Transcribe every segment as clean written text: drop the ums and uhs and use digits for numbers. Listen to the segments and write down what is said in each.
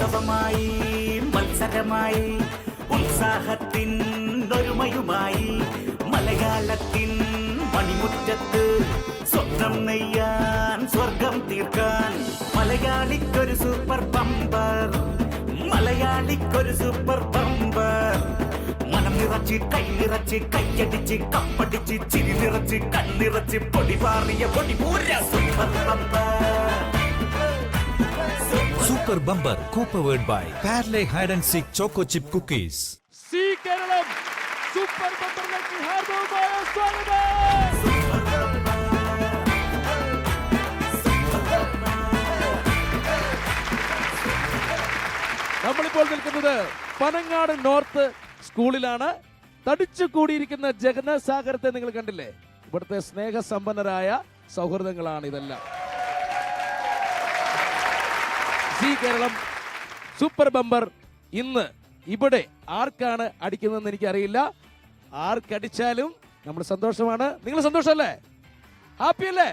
ഉത്സവമായി മത്സരമായി ഉത്സാഹത്തിൻ ഒരുമയുമായി മലയാളത്തിൻ മണിമുറ്റത്ത് സ്വപ്നം നെയ്യാൻ സ്വർഗം തീർക്കാൻ മലയാളിക്കൊരു സൂപ്പർ ബമ്പർ മലയാളിക്കൊരു സൂപ്പർ ബമ്പർ മനം നിറച്ച് കൈ നിറച്ച് കൈയടിച്ച് കപ്പടിച്ച് ചിരി നിറച്ച് കണ്ണിറച്ച് പൊടി പാറിയ പൊടി പൂര super bumper. Super Bumper co-powered by Parle Hide and Seek Choco Chip Cookies. C Keralam super ബമ്പറിലേക്ക് ഹാർദവമായ സ്വാഗതം. നമ്മളിപ്പോൾ നിൽക്കുന്നത് പനങ്ങാട് നോർത്ത് സ്കൂളിലാണ്. തടിച്ചു കൂടിയിരിക്കുന്ന ജഗന്നാസാഗരത്തെ നിങ്ങൾ കണ്ടില്ലേ? ഇവിടുത്തെ സ്നേഹസമ്പന്നരായ സൗഹൃദങ്ങളാണ് ഇതെല്ലാം. സി കേരളം സൂപ്പർ ബമ്പർ ഇന്ന് ഇവിടെ ആർക്കാണ് അടിക്കുന്നതെന്ന് എനിക്കറിയില്ല. ആർക്കടിച്ചാലും നമ്മൾ സന്തോഷമാണ്. നിങ്ങൾ സന്തോഷമല്ലേ? ഹാപ്പി അല്ലേ?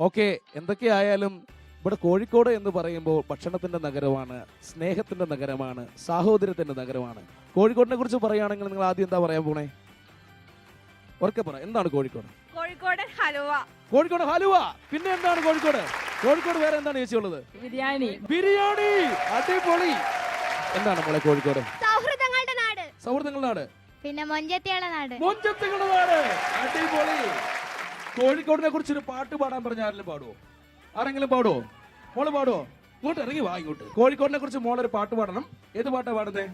ഓക്കെ, എന്തൊക്കെയായാലും ഇവിടെ കോഴിക്കോട് എന്ന് പറയുമ്പോൾ ഭക്ഷണത്തിന്റെ നഗരമാണ്, സ്നേഹത്തിന്റെ നഗരമാണ്, സാഹോദര്യത്തിന്റെ നഗരമാണ്. കോഴിക്കോടിനെ കുറിച്ച് പറയുകയാണെങ്കിൽ നിങ്ങൾ ആദ്യം എന്താ പറയാൻ പോണേ? ഉറക്കെ പറ, എന്താണ് കോഴിക്കോട്? കോഴിക്കോട് ഹലുവ. കോഴിക്കോട് ഹലുവ. പിന്നെ എന്താണ് കോഴിക്കോട്? കോഴിക്കോട് വേറെ എന്താണ് ചേച്ചി ഉള്ളത്? ബിരിയാണി. ബിരിയാണി. അടിപൊളി. എന്താണ് നമ്മളെ കോഴിക്കോട്? സൗഹൃദങ്ങളുടെ നാട്. സൗഹൃദങ്ങളുടെ നാട്. പിന്നെ മൊഞ്ചത്തിയുള്ള നാട്. മൊഞ്ചത്തിങ്ങളുടെ നാട്. അടിപൊളി. കോഴിക്കോടിനെ കുറിച്ച് ഒരു പാട്ട് പാടാൻ പറഞ്ഞ ആരെങ്കിലും പാടുവോ? ആരെങ്കിലും പാടുവോ? മോള് പാടുവോ? ഇങ്ങോട്ട് ഇറങ്ങി വാ ഇങ്ങോട്ട്. കോഴിക്കോടിനെ കുറിച്ച് മോളൊരു പാട്ട് പാടണം. ഏത് പാട്ടാ പാടുന്നേ?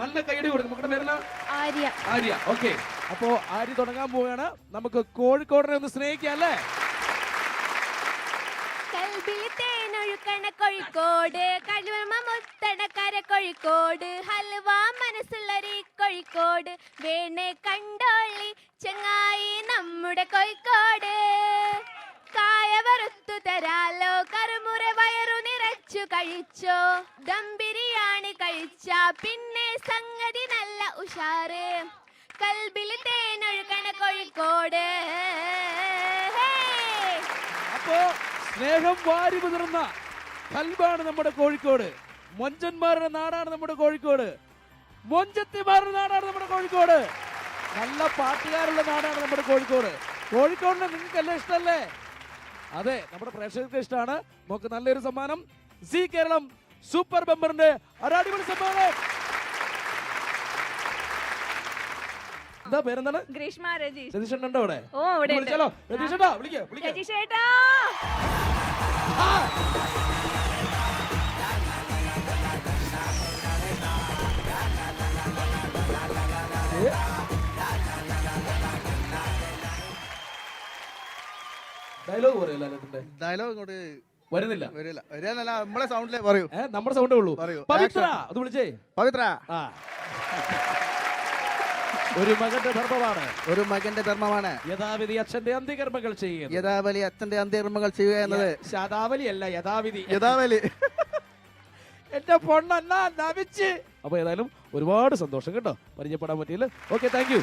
നല്ല കൈയടി കൊടുക്കും. മക്കളുടെ പേരെന്നാ? ആര്യ. ആര്യ. ഓക്കെ, അപ്പോ ആര്യ തുടങ്ങാൻ പോവുകയാണ്. നമുക്ക് കോഴിക്കോടിനെ ഒന്ന് സ്നേഹിക്കാം അല്ലേ? കോഴിക്കോട് കഴിവമ മുത്തണക്കര കോഴിക്കോട് ഹൽവ മനസ്സുള്ളൊരു കോഴിക്കോട് വേണേ കണ്ടോളി ചങ്ങായി നമ്മുടെ കോഴിക്കോട്. കായ വറുത്തു തരാലോ കറുമുറ വയറു നിറച്ചു കഴിച്ചോ ദം ബിരിയാണി കഴിച്ച പിന്നെ സംഗതി നല്ല ഉഷാറ് കൽബിൽ തേനൊഴുകണ കോഴിക്കോട്. അപ്പോ സ്നേഹം വാരി മുതിർന്ന കൽബാണ് നമ്മുടെ കോഴിക്കോട്. മൊഞ്ചന്മാരുടെ നാടാണ് നമ്മുടെ കോഴിക്കോട്. മൊഞ്ചത്തിമാരുടെ നാടാണ് നമ്മുടെ കോഴിക്കോട്. നല്ല പാട്ടുകാരുള്ള നാടാണ് നമ്മുടെ കോഴിക്കോട്. കോഴിക്കോടിനെ നിങ്ങൾക്കെല്ലാം ഇഷ്ടമല്ലേ? അതെ, നമ്മുടെ പ്രേക്ഷകർക്ക് ഇഷ്ടമാണ്. നമുക്ക് നല്ലൊരു സമ്മാനം സി കേരളം സൂപ്പർ ബമ്പറിന്റെ അടിപൊളി സമ്മാനം. എന്താ പേരെന്താണ്? ഗ്രീഷ്മ രജീഷ്. രതീഷ് ഉണ്ടോ അവിടെ? ഓ, അവിടെ ഉണ്ട്. വിളിച്ചാലോ? രതീഷ് ഏട്ടാ, വിളിക്കാം. രജീഷ് ഏട്ടാ. ഡയലോഗ് പറയല്ലോ അതിന്റെ. ഡയലോഗ് ഇങ്ങോട്ട് വരുന്നില്ല. വരില്ല നമ്മളെ സൗണ്ടിലേ പറയൂ. നമ്മുടെ സൗണ്ടേ ഉള്ളൂ. പവിത്ര, അത് വിളിച്ചേ. പവിത്ര. ഒരു മകന്റെ ധർമ്മമാണ്. ഒരു മകന്റെ ധർമ്മമാണ് യഥാവിധി അച്ഛന്റെ അന്ത്യകർമ്മങ്ങൾ ചെയ്യുക. യഥാബലി അച്ഛന്റെ അന്ത്യകർമ്മങ്ങൾ ചെയ്യുക എന്നത്. ശതാവലി അല്ല, യഥാവിധി. യഥാബലി. എന്റെ പൊണ്ണ നവിച്ച്. അപ്പൊ ഏതായാലും ഒരുപാട് സന്തോഷം കേട്ടോ, പരിചയപ്പെടാൻ പറ്റിയില്ല. Okay, thank you.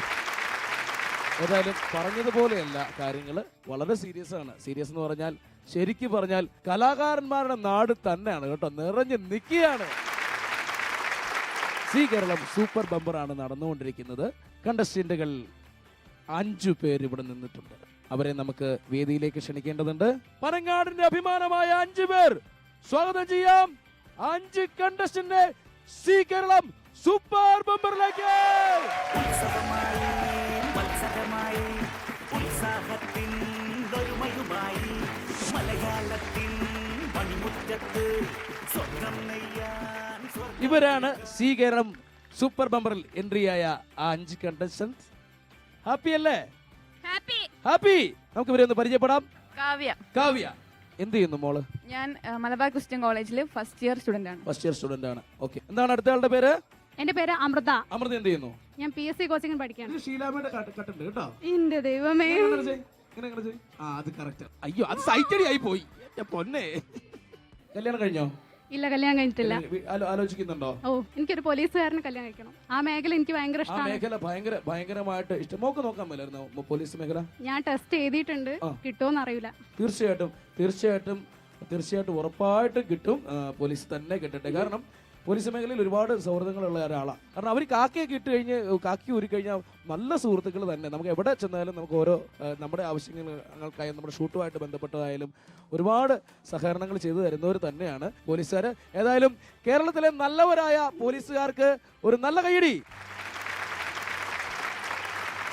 ഏതായാലും പറഞ്ഞതുപോലെയല്ല, കാര്യങ്ങൾ വളരെ സീരിയസ് ആണ്. സീരിയസ് എന്ന് പറഞ്ഞാൽ ശരിക്കും പറഞ്ഞാൽ കലാകാരന്മാരുടെ നാട് തന്നെയാണ് കേട്ടോ, നിറഞ്ഞു നിൽക്കുകയാണ്. സി കേരളം സൂപ്പർ ബമ്പറാണ് നടന്നുകൊണ്ടിരിക്കുന്നത്. കണ്ടസ്റ്റന്റുകൾ 5 പേര് ഇവിടെ നിന്നിട്ടുണ്ട്. അവരെ നമുക്ക് വേദിയിലേക്ക് ക്ഷണിക്കേണ്ടതുണ്ട്. പനങ്ങാടിന്റെ അഭിമാനമായ 5 പേർ സ്വാഗതം ചെയ്യാം. 5 കണ്ടസ്റ്റന്റ് സി കേരളം സൂപ്പർ ബമ്പറിലേക്ക്. ഉത്സാഹത്തിൻ ഒരുമയുമായി മലയാളത്തിൻ മണിമുറ്റത്ത് സ്വപ്നം നെയ്യാൻ. ഇവരാണ് സി കേരളം സൂപ്പർ ബമ്പറിൽ എൻട്രിയായ 5 കണ്ടസ്റ്റന്റ്. ഹാപ്പി അല്ലേ? ഹാപ്പി. നമുക്ക് ഇവരെ ഒന്ന് പരിചയപ്പെടാം. കാവ്യ. കാവ്യ, എന്ത് ചെയ്യുന്നു മോള്? ഞാൻ മലബാർ ക്രിസ്ത്യൻ കോളേജിൽ ഫസ്റ്റ് ഇയർ സ്റ്റുഡന്റ് ആണ്. ഫസ്റ്റ് ഇയർ സ്റ്റുഡന്റ് ആണ്. ഓക്കെ, എന്താണ് അടുത്ത ആളുടെ പേര്? എന്റെ പേര് അമൃത. അമൃത എന്ത് ചെയ്യുന്നു? ഞാൻ PSC കോച്ചിങ് പഠിക്കാണ്. ഷീലാമ്മയുടെ കട്ടുണ്ട് കേട്ടോ. എന്റെ ദൈവമേ, അത് കറക്റ്റ്. അയ്യോ, അത് സൈറ്റടി ആയി പോയി. എന്റെ പൊന്നെ. കല്യാണം കഴിഞ്ഞോ? ഇല്ല, കല്യാണം കഴിഞ്ഞിട്ടില്ല. ആലോചിക്കുന്നുണ്ടോ? ഓ, എനിക്കൊരു പോലീസുകാരനെ കല്യാണം കഴിക്കണം. ആ മേഖല എനിക്ക് ഭയങ്കര ഇഷ്ടമാണ്. മേഖല ഭയങ്കരമായിട്ട് ഇഷ്ടം. നോക്കാൻ മേലായിരുന്നു പോലീസ് മേഖല. ഞാൻ ടെസ്റ്റ് എഴുതിയിട്ടുണ്ട്, കിട്ടുമോന്ന് അറിയില്ല. തീർച്ചയായിട്ടും തീർച്ചയായിട്ടും ഉറപ്പായിട്ടും കിട്ടും. പോലീസ് തന്നെ കിട്ടട്ടെ. കാരണം പോലീസ് മേഖലയിൽ ഒരുപാട് സൗഹൃദങ്ങളുള്ള ഒരാളാണ്. കാരണം അവർ കാക്കയൊക്കെ ഇട്ട് കഴിഞ്ഞ് കാക്കി ഊരിക്കഴിഞ്ഞാൽ നല്ല സുഹൃത്തുക്കൾ തന്നെ. നമുക്ക് എവിടെ ചെന്നാലും നമുക്ക് ഓരോ നമ്മുടെ ആവശ്യങ്ങൾക്കായാലും നമ്മുടെ ഷൂട്ടുമായിട്ട് ബന്ധപ്പെട്ടതായാലും ഒരുപാട് സഹകരണങ്ങൾ ചെയ്തു തരുന്നവർ തന്നെയാണ് പോലീസുകാർ. ഏതായാലും കേരളത്തിലെ നല്ലവരായ പോലീസുകാർക്ക് ഒരു നല്ല കൈയടി.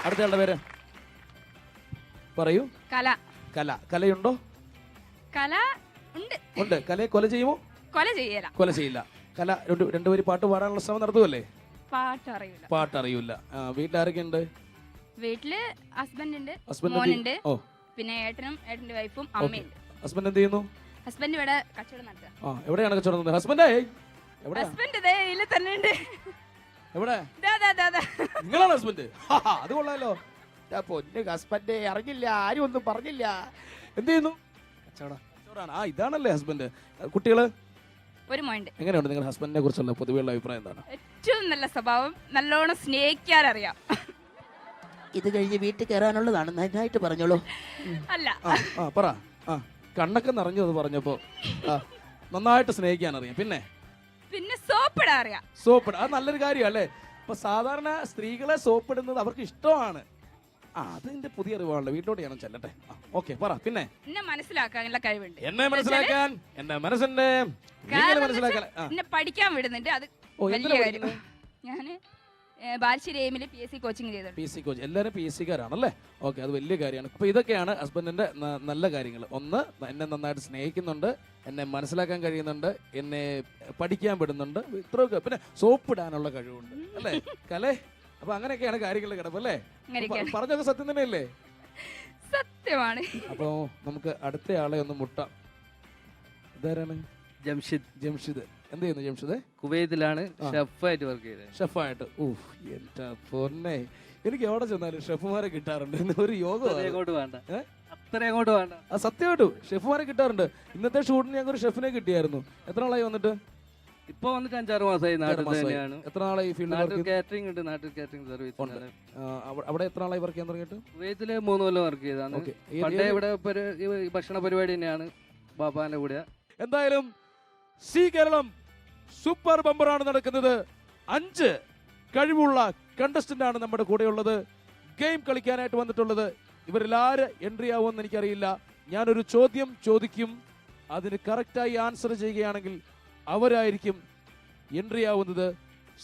അടുത്തയാളുടെ പേര് പറയൂ. കല. കല. കലയുണ്ടോ? കല ഉണ്ട്. ഉണ്ട്. കലയെ കൊല ചെയ്യുമോ? കൊല ചെയ്യല. കൊല ചെയ്യില്ല. കല രണ്ടുപേര് പാട്ട് പാടാനുള്ള ശ്രമം നടത്തുമല്ലേ? പാട്ട് അറിയില്ല. പാട്ട് അറിയില്ല. വീട്ടിലാരൊക്കെ ഉണ്ട്? വീട്ടില് ഹസ്ബൻഡ് ഉണ്ട്, ഹസ്ബൻഡ് മോനുണ്ട്, ഓ പിന്നെ ഏട്ടനും ഏട്ടന്റെ വൈഫും അമ്മയുണ്ട്. ഹസ്ബൻഡ് എന്ത് ചെയ്യുന്നു? ഹസ്ബൻഡ് ഇവിടെ കച്ചവടം നടത്തുക. എവിടെയാണ് കച്ചവടം നടത്തുന്നത്? ഹസ്ബൻഡേ എവിടെ? ഹസ്ബൻഡ് ഇതിൽ തന്നെ ഉണ്ട്. എവിടെ? നിങ്ങളാണ് ഹസ്ബൻഡ്? അത് കൊള്ളാലോ. പൊന്നെ ഹസ്ബൻഡ് അറിഞ്ഞില്ല, ആരും ഒന്നും പറഞ്ഞില്ല. എന്ത് ചെയ്യുന്നു? കച്ചവടമാണ്. ഇതാണല്ലേ ഹസ്ബൻഡ്. കുട്ടികള്? ഒരു മോനുണ്ട്. എങ്ങനെയുണ്ട് നിങ്ങളുടെ ഹസ്ബൻഡിനെ കുറിച്ചുള്ള പൊതുവെയുള്ള അഭിപ്രായം എന്താണ്? ഏറ്റവും നല്ല സ്വഭാവം, നല്ലോണം സ്നേഹിക്കാൻ അറിയാം. ഇത് കഴിഞ്ഞ് വീട്ടിൽ കയറാനുള്ളതാണ്, നന്നായിട്ട് പറഞ്ഞോളൂ. അല്ല പറ. കണ്ണൊക്കെ നിറഞ്ഞു അത് പറഞ്ഞപ്പോ. നന്നായിട്ട് സ്നേഹിക്കാൻ അറിയാം. പിന്നെ പിന്നെ സോപ്പിടാൻ അറിയാം. സോപ്പിട, അത് നല്ലൊരു കാര്യമാണ് അല്ലേ? ഇപ്പൊ സാധാരണ സ്ത്രീകളെ സോപ്പിടുന്നത് അവർക്ക് ഇഷ്ടമാണ്. അതിന്റെ പുതിയ അറിവാണല്ലോ. വീട്ടിലോട്ട് ഞാൻ ചെല്ലട്ടെ. ഓക്കെ, പറ. പിന്നെ എന്നെ മനസ്സിലാക്കാനുള്ള കഴിവുണ്ട്. എന്നെ മനസ്സിലാക്കാൻ എന്റെ മനസ്സിന്റെ മനസ്സിലാക്കാൻ എന്നെ പഠിക്കാൻ വിടുന്നുണ്ട്. അത് വലിയ കാര്യം. ഞാന് ബാലുശ്ശേരി എയിമില് PSC കോച്ചിങ് ചെയ്തിട്ടുണ്ട്. PSC coach. എല്ലാവരും PSCക്കാരാണല്ലേ? ഓക്കെ, അത് വലിയ കാര്യമാണ്. അപ്പൊ ഇതൊക്കെയാണ് ഹസ്ബൻഡിന്റെ നല്ല കാര്യങ്ങൾ. ഒന്ന്, എന്നെ നന്നായിട്ട് സ്നേഹിക്കുന്നുണ്ട്, എന്നെ മനസ്സിലാക്കാൻ കഴിയുന്നുണ്ട്, എന്നെ പഠിക്കാൻ വിടുന്നുണ്ട്, ഇത്രയൊക്കെ. പിന്നെ സോപ്പിടാനുള്ള കഴിവുണ്ട് അല്ലേ കലേ? അപ്പൊ അങ്ങനെയൊക്കെയാണ് കാര്യങ്ങളുടെ കിടപ്പല്ലേ? പറഞ്ഞൊക്കെ സത്യം തന്നെയല്ലേ? സത്യമാണ്. അപ്പൊ നമുക്ക് അടുത്ത ആളെ ഒന്ന് മുട്ടാം. ഇതാരാണ്? ജംഷിദ്. ജംഷിദ് എന്ത് ചെയ്യുന്നു ജംഷിദ്? കുവൈത്തിലാണ് ഷെഫായിട്ട് വർക്ക് ചെയ്തത്. ഷെഫായിട്ട്. എന്റെ പൊന്നെ, എനിക്ക് എവിടെ ചെന്നാലും ഷെഫുമാരെ കിട്ടാറുണ്ട്. ഒരു യോഗം അങ്ങോട്ട് വേണ്ട, അത്ര അങ്ങോട്ട് വേണ്ട. സത്യമായിട്ടും ഷെഫുമാരെ കിട്ടാറുണ്ട്. ഇന്നത്തെ ഷൂട്ടിന് ഞങ്ങൾക്ക് ഒരു ഷെഫിനെ കിട്ടിയായിരുന്നു. എത്ര നാളായി വന്നിട്ട്? ഇപ്പൊ വന്നിട്ട് 5-6 മാസമായി. നാട്ടിൽ തന്നെയാണ്. എത്ര നാളായി ഫീൽഡിൽ? കാറ്ററിംഗ് ഉണ്ട്, നാട്ടിൽ കാറ്ററിംഗ് സർവീസ്. അവിടെ എത്ര നാളായി വർക്ക് ചെയ്യാൻ തുടങ്ങിയിട്ട്? കുവൈത്തില് 3 കൊല്ലം വർക്ക് ചെയ്താണ്. പണ്ടേ ഇവിടെ ഭക്ഷണ പരിപാടി തന്നെയാണ് ബാബാന്റെ കൂടെ. എന്തായാലും സി കേരളം സൂപ്പർ ബമ്പറാണ് നടക്കുന്നത്. 5 കഴിവുള്ള കണ്ടസ്റ്റന്റ് ആണ് നമ്മുടെ കൂടെയുള്ളത്, ഗെയിം കളിക്കാനായിട്ട് വന്നിട്ടുള്ളത്. ഇവരിൽ ആര് എൻട്രി ആവുമെന്ന് എനിക്കറിയില്ല. ഞാനൊരു ചോദ്യം ചോദിക്കും, അതിന് കറക്റ്റായി ആൻസർ ചെയ്യുകയാണെങ്കിൽ അവരായിരിക്കും എൻട്രി ആവുന്നത്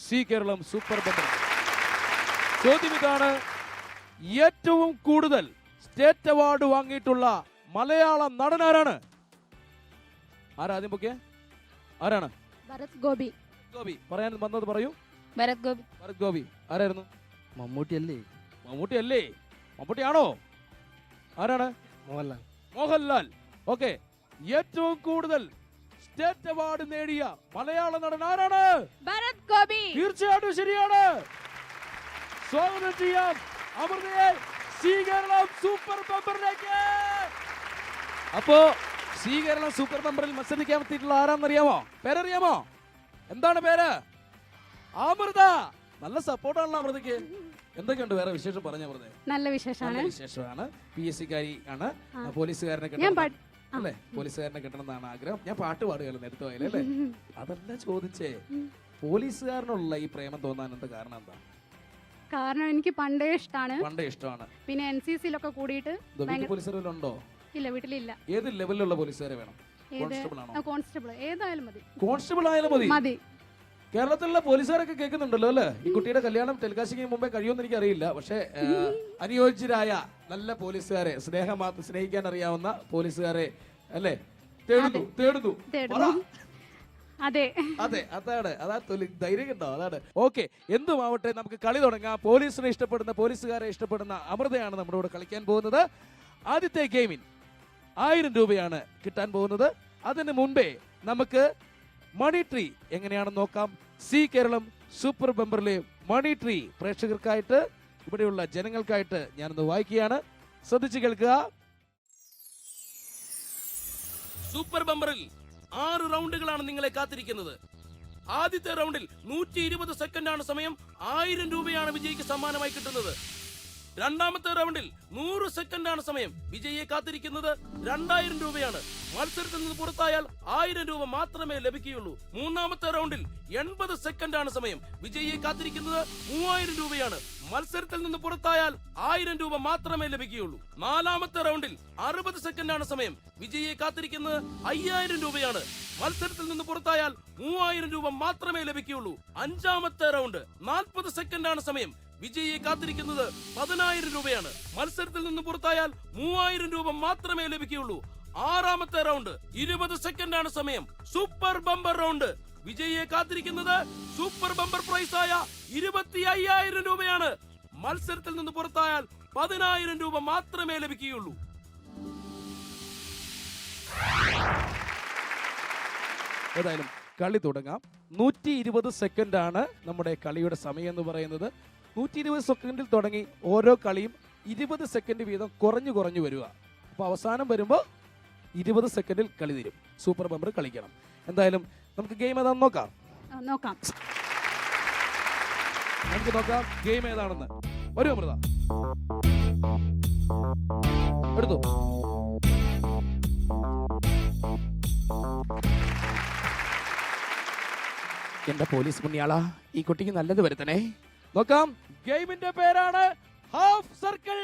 സി കേരളം സൂപ്പർ ബമ്പർ. ചോദ്യം ഇതാണ്: ഏറ്റവും കൂടുതൽ സ്റ്റേറ്റ് അവാർഡ് വാങ്ങിയിട്ടുള്ള മലയാള നടൻ ആരാണ്? ആരാദ്യം പൊക്കെ? ആരാണ്? ഭരത് ഗോപി. ഗോപി. പറയാൻ വന്നത് പറയൂ. ഭരത് ഗോപി. ഭരത് ഗോപി. ആരായിരുന്നു? മമ്മൂട്ടി അല്ലേ? മമ്മൂട്ടി അല്ലേ? മമ്മൂട്ടിയാണോ? ആരാണ്? മോഹൻലാൽ. മോഹൻലാൽ. ഓക്കെ. ഏറ്റവും കൂടുതൽ സ്റ്റേറ്റ് അവാർഡ് നേടിയ മലയാള നടൻ ആരാണ്? ഭരത് ഗോപി. തീർച്ചയായിട്ടും ശരിയാണ്. സ്വാഗതം ചെയ്യാം അമൃതയെ സി കേരളം സൂപ്പർ ബമ്പറിലേക്ക്. അപ്പോ സി കേരളം സൂപ്പർ ബമ്പറിൽ മത്സരിക്കാൻ എത്തിയിട്ടുള്ള ആരാന്നറിയാമോ? പേരറിയാമോ? എന്താണ് പേര്? അമൃത. നല്ല സപ്പോർട്ടാണല്ലോ അമൃതയ്ക്ക്. എന്തൊക്കെയുണ്ട് വേറെ വിശേഷം? പറഞ്ഞ അമൃത. നല്ല വിശേഷമാണ്. വിശേഷമാണ്. PSC കാരി ആണ്. പോലീസുകാരനെ അല്ലേ? പോലീസുകാരനെ കിട്ടണമെന്നാണ് ആഗ്രഹം. ഞാൻ പാട്ട് പാടുകയല്ലോ നേരത്തെ പോയാലേ അല്ലേ? അതല്ല ചോദിച്ചേ, പോലീസുകാരനുള്ള ഈ പ്രേമം തോന്നാൻ എന്താ കാരണം? എന്താ കാരണം? എനിക്ക് പണ്ടേ ഇഷ്ടമാണ്. പണ്ടേ ഇഷ്ടമാണ്. പിന്നെ NCCയിലൊക്കെ കൂടിയിട്ട്. പോലീസുകാരുണ്ടോ? ഇല്ല, വീട്ടിലില്ല. ഏത് ലെവലിലുള്ള പോലീസുകാരെ വേണം? കോൺസ്റ്റബിൾ ആണോ? കോൺസ്റ്റബിൾ ഏതായാലും മതി. കോൺസ്റ്റബിൾ ആയാലും മതി. മതി. കേരളത്തിലുള്ള പോലീസുകാരൊക്കെ കേൾക്കുന്നുണ്ടല്ലോ അല്ലേ? ഈ കുട്ടിയുടെ കല്യാണം ടെലികാസ്റ്റിംഗിന് മുമ്പേ കഴിയുമെന്ന് എനിക്ക് അറിയില്ല. പക്ഷേ അനുയോജ്യരായ നല്ല പോലീസുകാരെ, സ്നേഹിക്കാൻ അറിയാവുന്ന പോലീസുകാരെ അല്ലേ തേടുന്നു. അതെ അതെ, അതാ ധൈര്യം കിട്ടോ. അതാണ്. ഓക്കെ, എന്തുമാവട്ടെ, നമുക്ക് കളി തുടങ്ങാം. പോലീസിനെ ഇഷ്ടപ്പെടുന്ന, പോലീസുകാരെ ഇഷ്ടപ്പെടുന്ന അമൃതയാണ് നമ്മുടെ കൂടെ കളിക്കാൻ പോകുന്നത്. ആദ്യത്തെ ഗെയിമിൽ 1000 രൂപയാണ് കിട്ടാൻ പോകുന്നത്. അതിന് മുൻപേ നമുക്ക് മണി ട്രീ എങ്ങനെയാണെന്ന് നോക്കാം. സി കേരളം സൂപ്പർ ബമ്പറിലെ മണി ട്രീ പ്രേക്ഷകർക്കായിട്ട്, ഇവിടെയുള്ള ജനങ്ങൾക്കായിട്ട് ഞാനൊന്ന് വായിക്കുകയാണ്. ശ്രദ്ധിച്ചു കേൾക്കുക. സൂപ്പർ ബമ്പറിൽ 6 റൗണ്ടുകളാണ് നിങ്ങളെ കാത്തിരിക്കുന്നത്. ആദ്യത്തെ റൗണ്ടിൽ 120 സെക്കൻഡാണ് സമയം. 1000 രൂപയാണ് വിജയിക്ക് സമ്മാനമായി കിട്ടുന്നത്. രണ്ടാമത്തെ റൗണ്ടിൽ 100 സെക്കൻഡാണ് സമയം. വിജയിയെ കാത്തിരിക്കുന്നത് 2000 രൂപയാണ്. മത്സരത്തിൽ നിന്ന് പുറത്തായാൽ 1000 രൂപ മാത്രമേ ലഭിക്കുകയുള്ളൂ. മൂന്നാമത്തെ റൗണ്ടിൽ 80 സെക്കൻഡാണ് സമയം. വിജയിയെ കാത്തിരിക്കുന്നത് 3000 രൂപയാണ്. മത്സരത്തിൽ നിന്ന് പുറത്തായാൽ 1000 രൂപ മാത്രമേ ലഭിക്കുകയുള്ളൂ. നാലാമത്തെ റൗണ്ടിൽ 60 സെക്കൻഡാണ് സമയം. വിജയിയെ കാത്തിരിക്കുന്നത് 5000 രൂപയാണ്. മത്സരത്തിൽ നിന്ന് പുറത്തായാൽ 3000 രൂപ മാത്രമേ ലഭിക്കുകയുള്ളൂ. അഞ്ചാമത്തെ റൗണ്ട് 40 സെക്കൻഡാണ് സമയം. വിജയിയെ കാത്തിരിക്കുന്നത് 10000 രൂപയാണ്. മത്സരത്തിൽ നിന്ന് പുറത്തായാൽ 3000 രൂപ മാത്രമേ ലഭിക്കുകയുള്ളൂ. ആറാമത്തെ റൗണ്ട് 20 സെക്കൻഡാണ് സമയം. Super bumper round. വിജയിയെ കാത്തിരിക്കുന്നത് സൂപ്പർ ബമ്പർ പ്രൈസായ 25000 രൂപയാണ്. മത്സരത്തിൽ നിന്ന് പുറത്തായാൽ 10000 രൂപ മാത്രമേ ലഭിക്കുകയുള്ളൂ. ഏതായാലും കളി തുടങ്ങാം. 120 സെക്കൻഡാണ് നമ്മുടെ കളിയുടെ സമയം എന്ന് പറയുന്നത്. 120 സെക്കൻഡിൽ തുടങ്ങി ഓരോ കളിയും 20 സെക്കൻഡ് വീതം കുറഞ്ഞു കുറഞ്ഞു വരിക. അപ്പോൾ അവസാനം വരുമ്പോൾ 20 സെക്കൻഡിൽ കളി തീരും. സൂപ്പർ ബമ്പർ കളിക്കണം. എന്തായാലും നമുക്ക് ഗെയിം ഏതാണെന്ന് നോക്കാം. നോക്കാം. നമുക്ക് നോക്കാം ഗെയിം ഏതാണെന്ന്. വരൂ അമൃത, എടുത്തു. എന്റെ പോലീസ് പുണ്യാളാ, ഈ കുട്ടിക്ക് നല്ലത് വരുത്തണേ. നോക്കാം. ഗെയിമിന്റെ പേരാണ് ഹാഫ് സർക്കിൾ.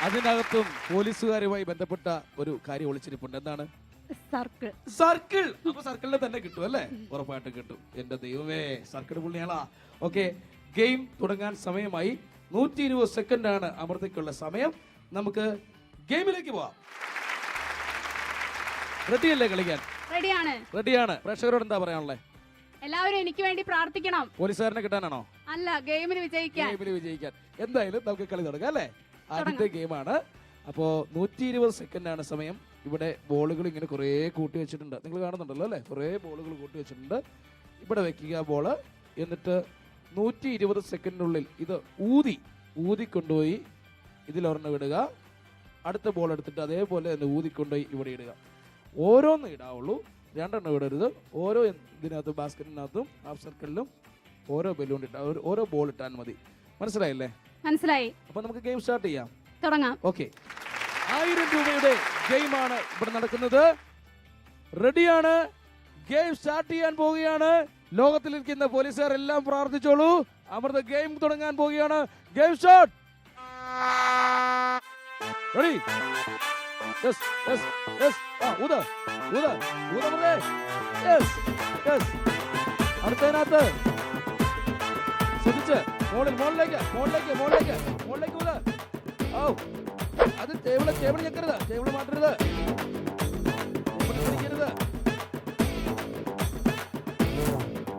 അതിനകത്തും പോലീസുകാരുമായി ബന്ധപ്പെട്ട ഒരു കാര്യം ഒളിച്ചിരിപ്പുണ്ട്. എന്താണ്? സർക്കിൾ. സർക്കിൾ. അപ്പൊ സർക്കിളിൽ തന്നെ കിട്ടും അല്ലേ? ഉറപ്പായിട്ടും കിട്ടും. എന്റെ ദൈവമേ, സർക്കിൾ പുള്ളിയാളാ. ഓക്കെ, ഗെയിം തുടങ്ങാൻ സമയമായി. 120 സെക്കൻഡാണ് അമൃതയ്ക്കുള്ള സമയം. നമുക്ക് ഗെയിമിലേക്ക് പോവാം. റെഡിയല്ലേ കളിക്കാൻ? റെഡിയാണ്. റെഡിയാണ്. പ്രേക്ഷകരോട് എന്താ പറയാനുള്ളത്? എല്ലാവരും എനിക്ക് വേണ്ടി പ്രാർത്ഥിക്കണം. പോലീസുകാരനെ കിട്ടാനാണോ? അല്ല, ഗെയിമിന് വിജയിക്കാൻ. ഗെയിമിൽ വിജയിക്കാൻ. എന്തായാലും നമുക്ക് കളി തുടങ്ങാം അല്ലേ? ആദ്യത്തെ ഗെയിമാണ്. അപ്പോൾ 120 സെക്കൻഡാണ് സമയം. ഇവിടെ ബോളുകൾ ഇങ്ങനെ കുറേ കൂട്ടി വെച്ചിട്ടുണ്ട്. നിങ്ങൾ കാണുന്നുണ്ടല്ലോ അല്ലേ? കുറേ ബോളുകൾ കൂട്ടി വെച്ചിട്ടുണ്ട്. ഇവിടെ വെക്കുക ബോള്. എന്നിട്ട് 120 സെക്കൻഡിനുള്ളിൽ ഇത് ഊതിക്കൊണ്ടുപോയി ഇതിലൊരെണ്ണം ഇടുക. അടുത്ത ബോൾ എടുത്തിട്ട് അതേപോലെ തന്നെ ഊതിക്കൊണ്ടുപോയി ഇവിടെ ഇടുക. ഓരോന്ന് ഇടാവുള്ളൂ, രണ്ടെണ്ണം ഇടരുത്. ഓരോ ഇതിനകത്തും ബാസ്ക്കറ്റിനകത്തും ഹാഫ് സർക്കിളിലും ഓരോ ബലൂൺ ഇട്ടാൽ ഓരോ ബോൾ ഇട്ടാൽ മതി. മനസ്സിലായില്ലേ? മനസ്സിലായി. അപ്പൊ നമുക്ക് ഗെയിം സ്റ്റാർട്ട് ചെയ്യാം. തുടങ്ങാം. ഓക്കെ, 1000 രൂപയുടെ ഗെയിമാണ് ഇവിടെ നടക്കുന്നത്. റെഡിയാണ്. ഗെയിം സ്റ്റാർട്ട് ചെയ്യാൻ പോവുകയാണ്. ലോകത്തിലിരിക്കുന്ന പോലീസുകാരെല്ലാം പ്രാർത്ഥിച്ചോളൂ. അമൃത ഗെയിം തുടങ്ങാൻ പോവുകയാണ്. Game start. Ready? Yes yes yes. ഊത ഊത ഊത ഊതേ. Yes yes. അടുത്തതിനകത്ത് ശ്രദ്ധിച്ച് മുകളിലേക്ക് ഊത. ഓ, അത് ടേബിള് ഞെക്കരുത്, ടേബിള് മാറ്റരുത്, പിടിക്കരുത്.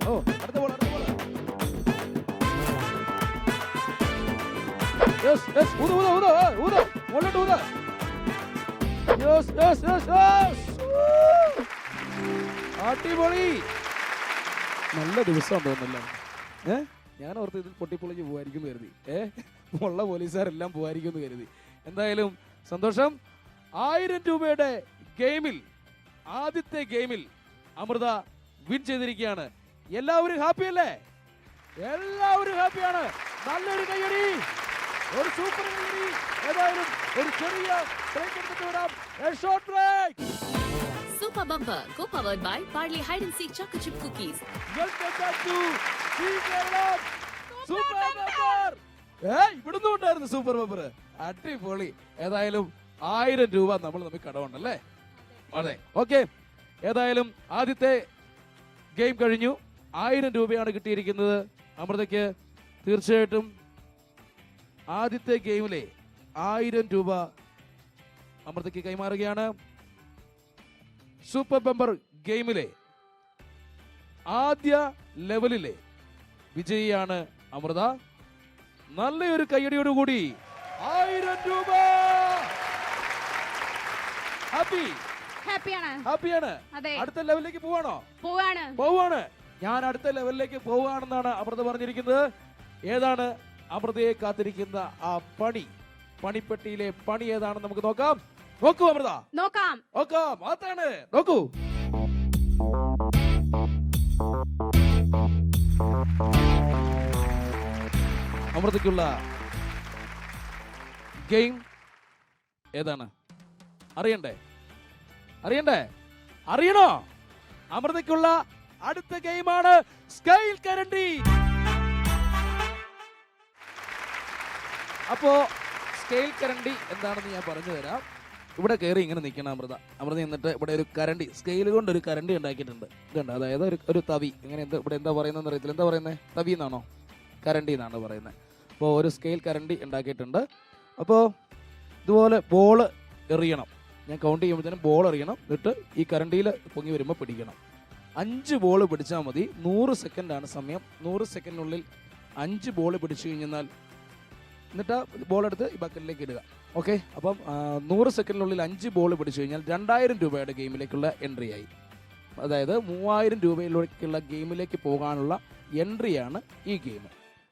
ഓ, അടുത്ത ബോൾ. Yes yes. ഊത മുകളിലോട്ട് ഊത. Yes yes yes yes. അടിപൊളി. നല്ല ദിവസം തോന്നുന്നല്ലോ. ഞാൻ ഓർത്ത് ഇതിൽ പൊട്ടിപ്പൊളിഞ്ഞ് പോവായിരിക്കും കരുതി. ഉള്ള പോലീസുകാരെല്ലാം പോവായിരിക്കും കരുതി. എന്തായാലും സന്തോഷം. 1000 രൂപയുടെ ഗെയിമിൽ, ആദ്യത്തെ ഗെയിമിൽ അമൃത വിൻ ചെയ്തിരിക്കുകയാണ്. എല്ലാവരും ഹാപ്പി അല്ലേ? എല്ലാവരും ഹാപ്പിയാണ്. നല്ലൊരു കയ്യടി, ഒരു സൂപ്പർ കയ്യടി. ഏതായാലും ഒരു ചെറിയ ബ്രേക്ക് എടുത്തിട്ട് വരാം. Short break. Super Bumper, co-powered by Parley Hide and Seek Chocolate Chip Cookies. Welcome back to Super Bumper. ഇവിടുന്ന് ഉണ്ടായിരുന്നു സൂപ്പർ ബമ്പർ. അടിപൊളി. ഏതായാലും 1000 രൂപ നമ്മൾ നമുക്ക് കടമുണ്ടല്ലേ? അതെ. ഓക്കെ, ഏതായാലും ആദ്യത്തെ ഗെയിം കഴിഞ്ഞു. 1000 രൂപയാണ് കിട്ടിയിരിക്കുന്നത് അമൃതയ്ക്ക്. തീർച്ചയായിട്ടും ആദ്യത്തെ ഗെയിമിലെ 1000 രൂപ അമൃതയ്ക്ക് കൈമാറുകയാണ്. സൂപ്പർ ബമ്പർ ഗെയിമിലെ ആദ്യ ലെവലിലെ വിജയിയാണ് അമൃത. നല്ലൊരു കയ്യടിയോടുകൂടി 1000 രൂപ. ഹാപ്പിയാണ്. അതെ. അടുത്ത ലെവലിലേക്ക് പോവാണോ? പോവാണ്. ഞാൻ അടുത്ത ലെവലിലേക്ക് പോവുകയാണെന്നാണ് അമൃത പറഞ്ഞിരിക്കുന്നത്. ഏതാണ് അമൃതയെ കാത്തിരിക്കുന്ന ആ പണിപ്പെട്ടിയിലെ പണി ഏതാണെന്ന് നമുക്ക് നോക്കാം. നോക്കൂ അമൃത. നോക്കാം. അതാണ്. നോക്കൂ. അമൃതയ്ക്കുള്ള ഗെയിം ഏതാണ്? അറിയണ്ടേ? അറിയണോ? അമൃതയ്ക്കുള്ള അടുത്ത ഗെയിമാണ് സ്കെയിൽ കരണ്ടി. അപ്പോ സ്കെയിൽ കരണ്ടി എന്താണെന്ന് ഞാൻ പറഞ്ഞു തരാം. ഇവിടെ കയറി ഇങ്ങനെ നിൽക്കണം അമൃത എന്നിട്ട് ഇവിടെ ഒരു കരണ്ടി, സ്കെയിൽ കൊണ്ട് ഒരു കരണ്ടി ഉണ്ടാക്കിയിട്ടുണ്ട്. ഇതുണ്ട്, അതായത് ഒരു തവി. ഇങ്ങനെ ഇവിടെ എന്താ പറയുന്നതെന്ന് അറിയത്തില്ല. എന്താ പറയുന്നത്? തവി എന്നാണോ കരണ്ടി എന്നാണ് പറയുന്നത്? അപ്പോൾ ഒരു സ്കെയിൽ കരണ്ടി ഉണ്ടാക്കിയിട്ടുണ്ട്. അപ്പോൾ ഇതുപോലെ ബോൾ എറിയണം. ഞാൻ കൗണ്ട് ചെയ്യുമ്പോഴത്തേനും ബോൾ എറിയണം. എന്നിട്ട് ഈ കരണ്ടിയിൽ പൊങ്ങി വരുമ്പോൾ പിടിക്കണം. 5 ബോൾ പിടിച്ചാൽ മതി. 100 സെക്കൻഡാണ് സമയം. 100 സെക്കൻഡിനുള്ളിൽ 5 ബോൾ പിടിച്ചു കഴിഞ്ഞാൽ എന്നിട്ട് ബോൾ എടുത്ത് ഈ ബക്കറ്റിലേക്ക് ഇടുക. ഓക്കെ, അപ്പം 100 സെക്കൻഡിനുള്ളിൽ 5 ബോൾ പിടിച്ചു കഴിഞ്ഞാൽ 2000 രൂപയുടെ ഗെയിമിലേക്കുള്ള എൻട്രി ആയി. അതായത് 3000 രൂപയിലേക്കുള്ള ഗെയിമിലേക്ക് പോകാനുള്ള എൻട്രിയാണ് ഈ ഗെയിം.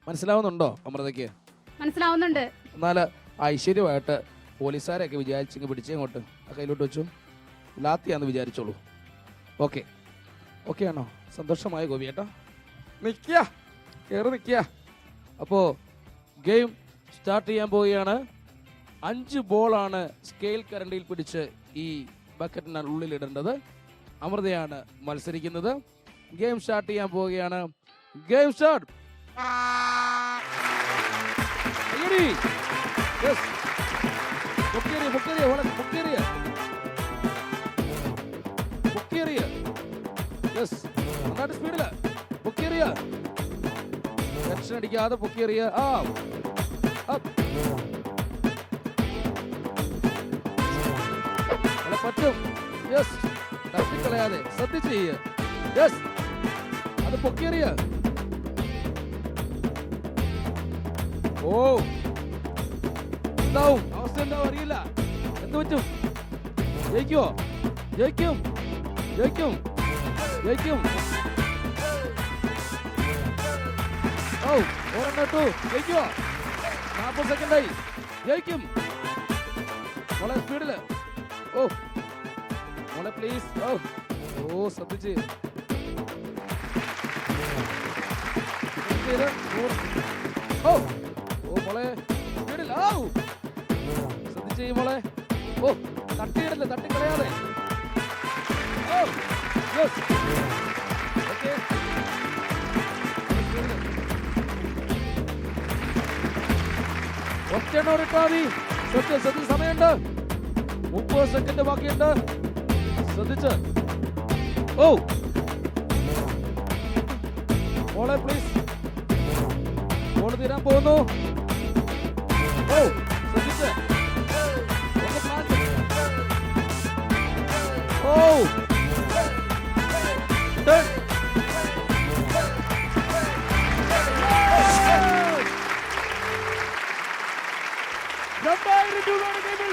മനസ്സിലാവുന്നുണ്ടോ അമൃതയ്ക്ക്? മനസ്സിലാവുന്നുണ്ട്. എന്നാൽ ഐശ്വര്യമായിട്ട് പോലീസുകാരെയൊക്കെ വിചാരിച്ചിങ്ങ് പിടിച്ചങ്ങോട്ട് ആ കയ്യിലോട്ട് വെച്ചു. ലാത്തിയാന്ന് വിചാരിച്ചോളൂ. ഓക്കെ ആണോ? സന്തോഷമായ ഗോപിയേട്ടാ? നിൽക്കുക. അപ്പോൾ ഗെയിം സ്റ്റാർട്ട് ചെയ്യാൻ പോവുകയാണ്. 5 ബോളാണ് സ്കെയിൽ കരണ്ടിയിൽ പിടിച്ച് ഈ ബക്കറ്റിന് ഉള്ളിൽ ഇടേണ്ടത്. അമൃതയാണ് മത്സരിക്കുന്നത്. ഗെയിം സ്റ്റാർട്ട് ചെയ്യാൻ പോവുകയാണ്. Game start. സ്പീഡില് പൊക്കിയെറിയ, ടെൻഷൻ അടിക്കാതെ പൊക്കിയെറിയ. പറ്റും. യെസ്, തട്ടിക്കളയാതെ ശ്രദ്ധിച്ച് ചെയ്യ. യെസ്, അത് പൊക്കിയെറിയ. ഓ, എന്താവും അവസ്ഥ? എന്താവും അറിയില്ല. എന്ത് പറ്റും? ജയിക്കുമോ? ജയിക്കും. ഓ, ഒരെണ്ണിട്ടു. ജയിക്കുമോ? 40 സെക്കൻഡായി. ജയിക്കും. മോളെ സ്പീഡില്. ഓ മോളെ പ്ലീസ്. ഓ ശ്രദ്ധിച്ച്. ഓ മോളെ സ്പീഡിൽ. ശ്രദ്ധിച്ച് മോളെ. ഓ, തട്ടിയിടല്ലേ, തട്ടിക്കളയാതെ. ഓക്കെ, ഒറ്റെണ്ണോ ഇട്ടാ മതി. ശ്രദ്ധിച്ച്, സമയമുണ്ട്. 30 സെക്കൻഡ് ബാക്കിയുണ്ട്. ശ്രദ്ധിച്ച്. ഓ മോളെ പ്ലീസ്. ബോൾ തീരാൻ പോകുന്നു. ഓ ശ്രദ്ധിച്ച്. ഓ ടേൺ.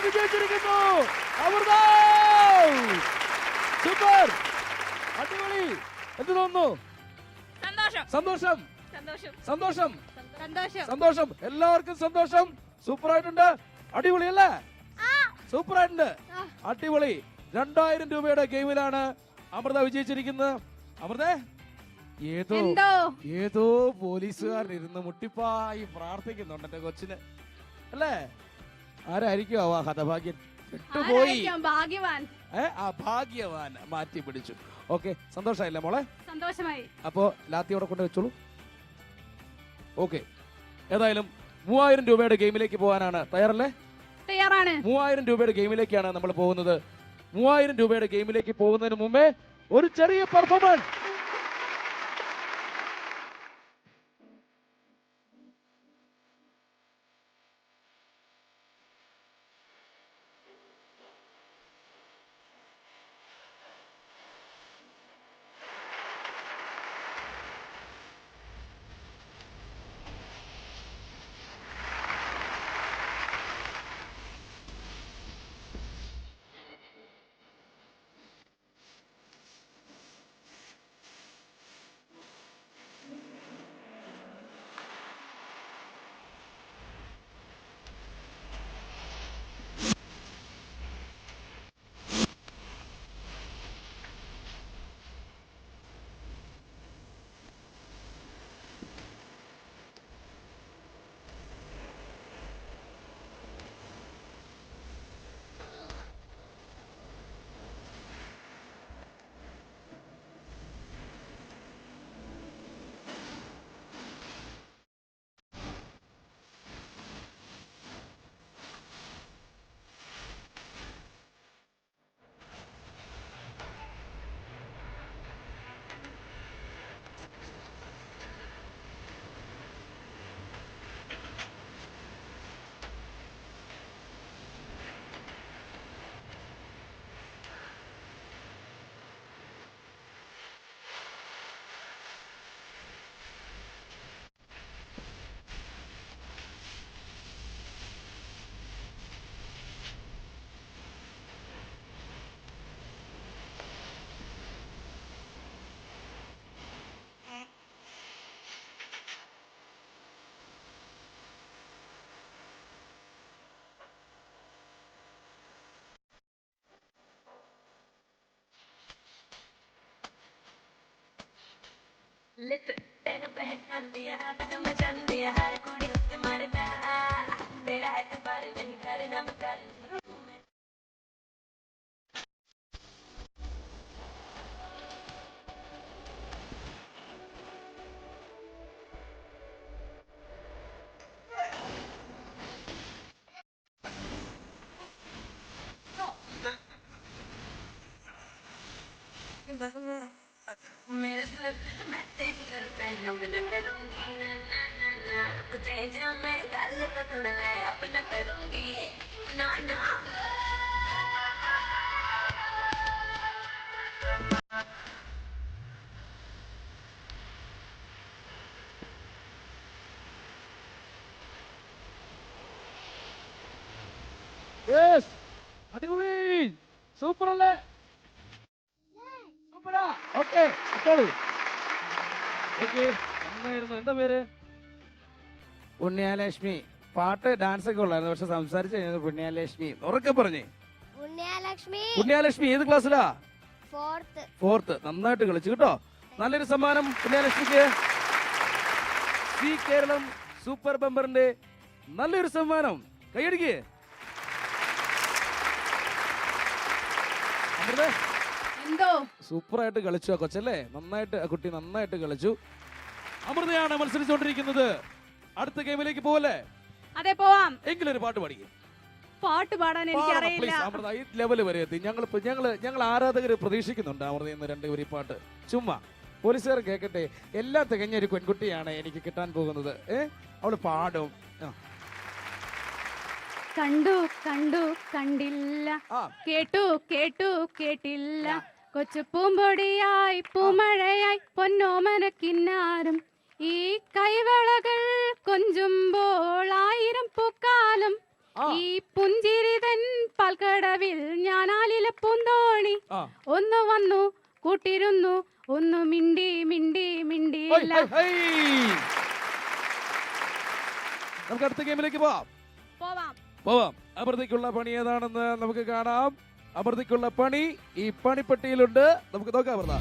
വിജയിച്ചിരിക്കുന്നു അമൃത. സൂപ്പർ, അടിപൊളി. എന്ത് തോന്നുന്നു? സന്തോഷം. എല്ലാവർക്കും സന്തോഷം. സൂപ്പർ ആയിട്ടുണ്ട്. അടിപൊളി അല്ലേ? സൂപ്പർ ആയിട്ടുണ്ട്. അടിപൊളി. 2000 രൂപയുടെ ഗെയിമിലാണ് അമൃത വിജയിച്ചിരിക്കുന്നത്. അമൃത, ഏതോ പോലീസുകാരൻ ഇരുന്ന് മുട്ടിപ്പായി പ്രാർത്ഥിക്കുന്നുണ്ട് എന്റെ കൊച്ചിന് അല്ലേ? ആരായിരിക്കും ആ ഹതഭാഗ്യൻ? പോയി ഭാഗ്യവാൻ മാറ്റി പിടിച്ചു. ഓക്കെ, സന്തോഷമായില്ലേ മോളെ? സന്തോഷമായി. അപ്പോ ലാത്തിയോടെ കൊണ്ട് വെച്ചോളൂ. ഓക്കെ, ഏതായാലും 3000 രൂപയുടെ ഗെയിമിലേക്ക് പോകാനാണ് തയ്യാറല്ലേ? തയ്യാറാണ്. 3000 രൂപയുടെ ഗെയിമിലേക്കാണ് നമ്മൾ പോകുന്നത്. 3000 രൂപയുടെ ഗെയിമിലേക്ക് പോകുന്നതിന് മുമ്പേ ഒരു ചെറിയ പെർഫോമൻസ്. യെസ് അടിപൊളി സൂപ്പർ അല്ലേ സൂപ്പറാ ഓക്കെ നന്നായിരുന്നു എന്താ പേര് പുണ്യാലക്ഷ്മി പാട്ട് ഡാൻസ് ഒക്കെ ഉള്ളായിരുന്നു പക്ഷെ സംസാരിച്ചു കഴിഞ്ഞത് പുണ്യാലക്ഷ്മി ഉറക്കെ പറഞ്ഞേ പുണ്യാലക്ഷ്മി ഏത് ക്ലാസ്സിലാ ഫോർത്ത് നന്നായിട്ട് കളിച്ചു കേട്ടോ നല്ലൊരു സമ്മാനം പുണ്യാലക്ഷ്മിക്ക് സി കേരളം സൂപ്പർ ബമ്പറിന്റെ നല്ലൊരു സമ്മാനം കൈയടിക്ക് എന്തോ സൂപ്പറായിട്ട് കളിച്ചു ആ കൊച്ചല്ലേ നന്നായിട്ട് ആ കുട്ടി നന്നായിട്ട് കളിച്ചു അമൃതയാണ് മത്സരിച്ചുകൊണ്ടിരിക്കുന്നത് അടുത്ത ഗെയിമിലേക്ക് പോവല്ലേ അതെ പോവാം എങ്കിലും ഒരു പാട്ട് പാടിക്കും പാട്ട് പാടാൻ എനിക്ക് അറിയില്ല അമൃത ഈ ലെവല് വരെ എത്തി ഞങ്ങൾ ആരാധകർ പ്രതീക്ഷിക്കുന്നുണ്ട് അമൃതയിൽ നിന്ന് രണ്ടുപേരും ഈ പാട്ട് ചുമ്മാ പോലീസുകാർ കേൾക്കട്ടെ എല്ലാം തികഞ്ഞ ഒരു പെൺകുട്ടിയാണ് എനിക്ക് കിട്ടാൻ പോകുന്നത് അവള് പാടും കണ്ടു കണ്ടു കണ്ടില്ല ആ. കേട്ടു കേട്ടു കേട്ടില്ല കൊച്ചു പൂമ്പൊടിയായി പൂമഴയായി പൊന്നോമനക്കിന്നാരും ഈ കൈവളകൾ കൊഞ്ചുമ്പോൾ ആയിരം പൂക്കാലം ആ. ഈ പുഞ്ചിരിതൻ പാൽക്കടവിൽ ഞാനാലിലെ പൂന്തോണി ആ. ഒന്ന് വന്നു കൂട്ടിരുന്നു ഒന്ന് മിണ്ടി മിണ്ടി മിണ്ടിയില്ല നമുക്ക് അടുത്ത ഗെയിമിലേക്ക് പോവാം പോവാം അമൃതയ്ക്കുള്ള പണി ഏതാണെന്ന് നമുക്ക് കാണാം അമൃതയ്ക്കുള്ള പണി ഈ പണിപ്പെട്ടിയിലുണ്ട് നമുക്ക് നോക്കാം അമൃത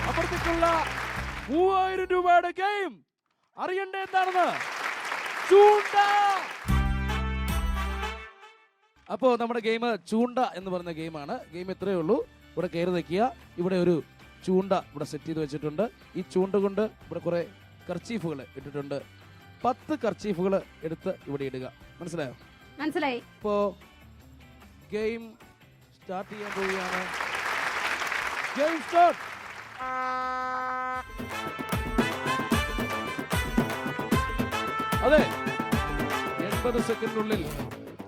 അമൃതയ്ക്കുള്ള 3000 രൂപയുടെ ഗെയിം അറിയണ്ടേ എന്താണെന്ന് ചൂണ്ട അപ്പോ നമ്മുടെ ഗെയിം ചൂണ്ട എന്ന് പറയുന്ന ഗെയിമാണ് ഗെയിം ഇത്രയേ ഉള്ളൂ ഇവിടെ കയറി നിൽക്കുക ഇവിടെ ഒരു ചൂണ്ട ഇവിടെ സെറ്റ് ചെയ്ത് വെച്ചിട്ടുണ്ട് ഈ ചൂണ്ട കൊണ്ട് ഇവിടെ കുറെ കർച്ചീഫുകൾ ഇട്ടിട്ടുണ്ട് 10 കർച്ചീഫുകൾ എടുത്ത് ഇവിടെ ഇടുക മനസ്സിലായോ മനസ്സിലായി ഇപ്പോ ഗെയിം സ്റ്റാർട്ട് ചെയ്യാൻ പോവുകയാണ് ഗെയിം സ്റ്റാർട്ട് അതെ 80 സെക്കൻഡിനുള്ളിൽ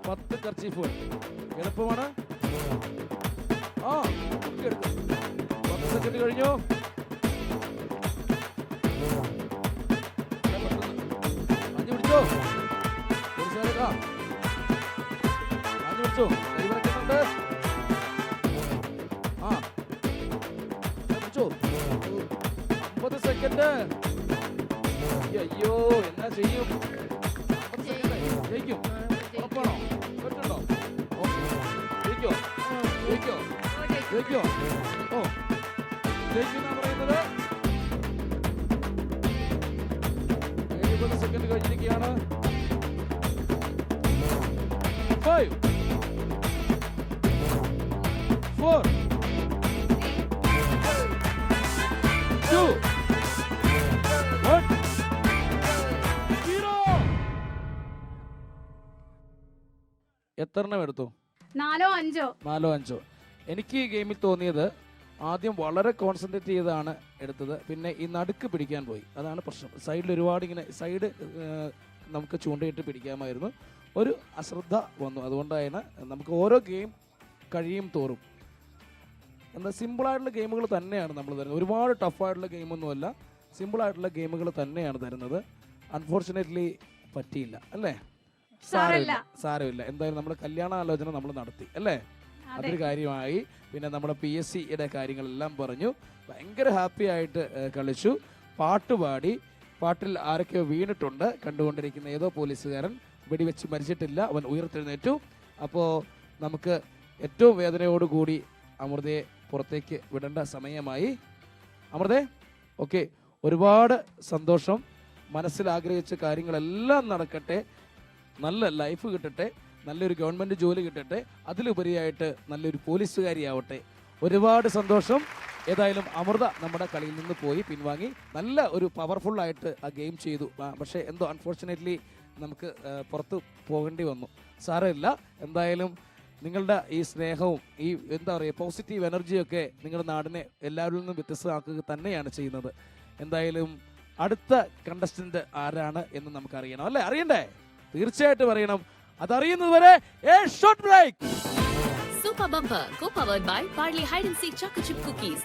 10 കർച്ചീഫുകൾ എളുപ്പമാണ് ആ 10 സെക്കൻഡ് കഴിഞ്ഞു അഞ്ഞു പിടിച്ചോ അഞ്ഞു പിടിച്ചോ കൈ വരയ്ക്കുന്നുണ്ട് ആ പിടിച്ചോ 50 സെക്കൻഡ് അയ്യോ എന്നാ ചെയ്യും 50 സെക്കൻഡ് ജയിക്കും ഉറപ്പാണോ പറ്റുണ്ടോ ജയിക്കോ ജയിക്കോ ജയിക്കോ ഓ ജയിക്കുന്ന പറയുന്നത് 70 സെക്കൻഡ് കഴിഞ്ഞിരിക്കുകയാണ് 5 4 2 1 0 എത്രണ്ണം എടുത്തു 4 5 എനിക്ക് ഈ ഗെയിമിൽ തോന്നിയത് ആദ്യം വളരെ കോൺസെൻട്രേറ്റ് ചെയ്താണ് എടുത്തത് പിന്നെ ഈ നടുക്ക് പിടിക്കാൻ പോയി അതാണ് പ്രശ്നം സൈഡിൽ ഒരുപാട് ഇങ്ങനെ സൈഡ് നമുക്ക് ചൂണ്ടയിട്ട് പിടിക്കാമായിരുന്നു ഒരു അശ്രദ്ധ വന്നു അതുകൊണ്ടാണ് നമുക്ക് ഓരോ ഗെയിം കഴിയും തോറും എന്നാൽ സിമ്പിളായിട്ടുള്ള ഗെയിമുകൾ തന്നെയാണ് നമ്മൾ തരുന്നത് ഒരുപാട് ടഫായിട്ടുള്ള ഗെയിമൊന്നുമല്ല സിമ്പിളായിട്ടുള്ള ഗെയിമുകൾ തന്നെയാണ് തരുന്നത് അൺഫോർച്ചുനേറ്റ്ലി പറ്റിയില്ല അല്ലേ സാരമില്ല എന്തായാലും നമ്മുടെ കല്യാണാലോചന നമ്മൾ നടത്തി അല്ലേ അതൊരു കാര്യമായി പിന്നെ നമ്മുടെ PSCയുടെ കാര്യങ്ങളെല്ലാം പറഞ്ഞു ഭയങ്കര ഹാപ്പി ആയിട്ട് കളിച്ചു പാട്ടുപാടി പാട്ടിൽ ആരൊക്കെയോ വീണിട്ടുണ്ട് കണ്ടുകൊണ്ടിരിക്കുന്ന ഏതോ പോലീസുകാരൻ വെടിവെച്ച് മരിച്ചിട്ടില്ല, അവൻ ഉയർത്തെഴുന്നേറ്റു. അപ്പോൾ നമുക്ക് ഏറ്റവും വേദനയോടുകൂടി അമൃതയെ പുറത്തേക്ക് വിടേണ്ട സമയമായി. അമൃതേ, ഓക്കെ, ഒരുപാട് സന്തോഷം. മനസ്സിൽ ആഗ്രഹിച്ച കാര്യങ്ങളെല്ലാം നടക്കട്ടെ, നല്ല ലൈഫ് കിട്ടട്ടെ, നല്ലൊരു ഗവൺമെൻറ് ജോലി കിട്ടട്ടെ, അതിലുപരിയായിട്ട് നല്ലൊരു പോലീസുകാരിയാവട്ടെ. ഒരുപാട് സന്തോഷം. ഏതായാലും അമൃത നമ്മുടെ കളിയിൽ നിന്ന് പോയി പിൻവാങ്ങി. നല്ല ഒരു പവർഫുള്ളായിട്ട് ആ ഗെയിം ചെയ്തു. പക്ഷേ എന്തോ അൺഫോർച്ചുനേറ്റ്ലി നമുക്ക് പുറത്ത് പോകേണ്ടി വന്നു. സാരമില്ല, എന്തായാലും നിങ്ങളുടെ ഈ സ്നേഹവും ഈ എന്താ പറയുക പോസിറ്റീവ് എനർജിയൊക്കെ നിങ്ങളുടെ നാടിനെ എല്ലാവരിൽ നിന്നും വ്യത്യസ്തമാക്കുക തന്നെയാണ് ചെയ്യുന്നത്. എന്തായാലും അടുത്ത കണ്ടസ്റ്റന്റ് ആരാണ് എന്ന് നമുക്കറിയണം അല്ലേ? അറിയണ്ടേ? തീർച്ചയായിട്ടും അറിയണം. അതറിയുന്നതുവരെ short break. Super Bumper, co-powered by Parley Hide and Seek Chocolate Chip Cookies.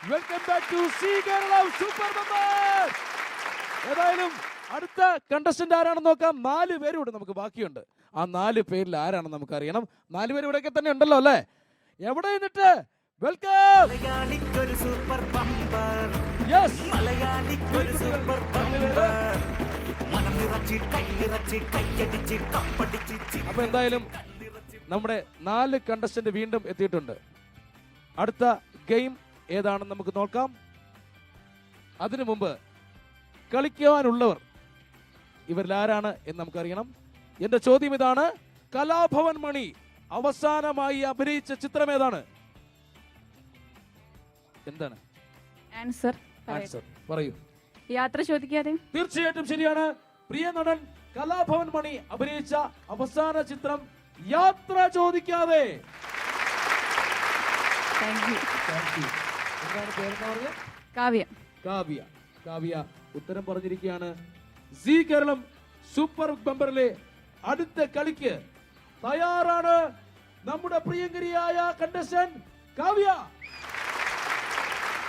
Welcome back to Zee Keralam super bumper. ഏതായാലും അടുത്ത കണ്ടസ്റ്റന്റ് ആരാണെന്ന് നോക്കാം. 4 പേര് ഇവിടെ നമുക്ക് ബാക്കിയുണ്ട്. ആ 4 പേരിൽ ആരാണെന്ന് നമുക്ക് അറിയണം. 4 പേര് ഇവിടെയൊക്കെ തന്നെ ഉണ്ടല്ലോ അല്ലേ? എവിടെ നിന്നിട്ട് വെൽക്കം. മലയാളിക്കൊരു സൂപ്പർ ബമ്പർ. യെസ്, മലയാളിക്കൊരു സൂപ്പർ ബമ്പർ. മനം നിറച്ച് കൈനിറച്ച് കൈയടിച്ച് കപ്പടിച്ച്. അപ്പൊ എന്തായാലും നമ്മുടെ 4 കണ്ടസ്റ്റന്റ് വീണ്ടും എത്തിയിട്ടുണ്ട്. അടുത്ത ഗെയിം ഏതാണെന്ന് നമുക്ക് നോക്കാം. അതിനു മുമ്പ് കളിക്കുവാനുള്ളവർ ഇവരിൽ ആരാണ് എന്ന് നമുക്കറിയണം. എന്റെ ചോദ്യം ഇതാണ്: കലാഭവൻ മണി അവസാനമായി അഭിനയിച്ച ചിത്രം ഏതാണ്? എന്താണ് ആൻസർ ആൻസർ? പറയൂ. യാത്ര ചോദിക്കാതെ. തീർച്ചയായിട്ടും ശരിയാണ്. പ്രിയ നടൻ കലാഭവൻ മണി അഭിനയിച്ച അവസാന ചിത്രം യാത്ര ചോദിക്കാതെ. എന്താണ് പേരെന്ന് പറഞ്ഞത്? കാവ്യ. കാവ്യ. കാവ്യ ഉത്തരം പറഞ്ഞിരിക്കുകയാണ്. സി കേരളം സൂപ്പർ ബമ്പറിലെ അടുത്ത കളിക്ക് തയ്യാറാണ് നമ്മുടെ പ്രിയങ്കരിയായ കണ്ടസ്റ്റന്റ് കാവ്യ.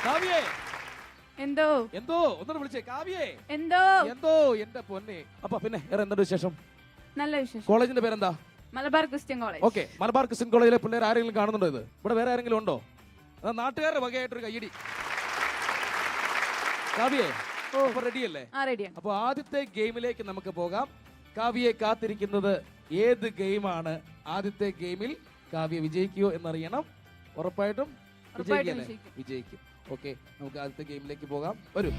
കാവ്യേ, എന്തോ എന്തോ ഒന്നും വിളിച്ചേ. കാവ്യേ, എന്തോ എന്തോ എന്റെ പൊന്നെ. അപ്പൊ പിന്നെ വേറെ എന്താണ് വിശേഷം? നല്ല വിശേഷം. കോളേജിന്റെ പേരെന്താ? Malabar Christian college. Okay, Malabar Christian കോളേജിലെ പിള്ളേർ ആരെങ്കിലും കാണുന്നുണ്ടോ? ഇത് ഇവിടെ വേറെ ആരെങ്കിലും ഉണ്ടോ? അതാ നാട്ടുകാരുടെ വകയായിട്ടൊരു കയ്യടി. കാവ്യേ, റെഡിയല്ലേ? റെഡിയാണ്. അപ്പൊ ആദ്യത്തെ ഗെയിമിലേക്ക് നമുക്ക് പോകാം. കാവ്യയെ കാത്തിരിക്കുന്നത് ഏത് ഗെയിമാണ്? ആദ്യത്തെ ഗെയിമിൽ കാവ്യ വിജയിക്കുമോ എന്നറിയണം. ഉറപ്പായിട്ടും വിജയിക്കല്ലേ? വിജയിക്കും. ഓക്കെ, നമുക്ക് ആദ്യത്തെ ഗെയിമിലേക്ക് പോകാം. വരൂ.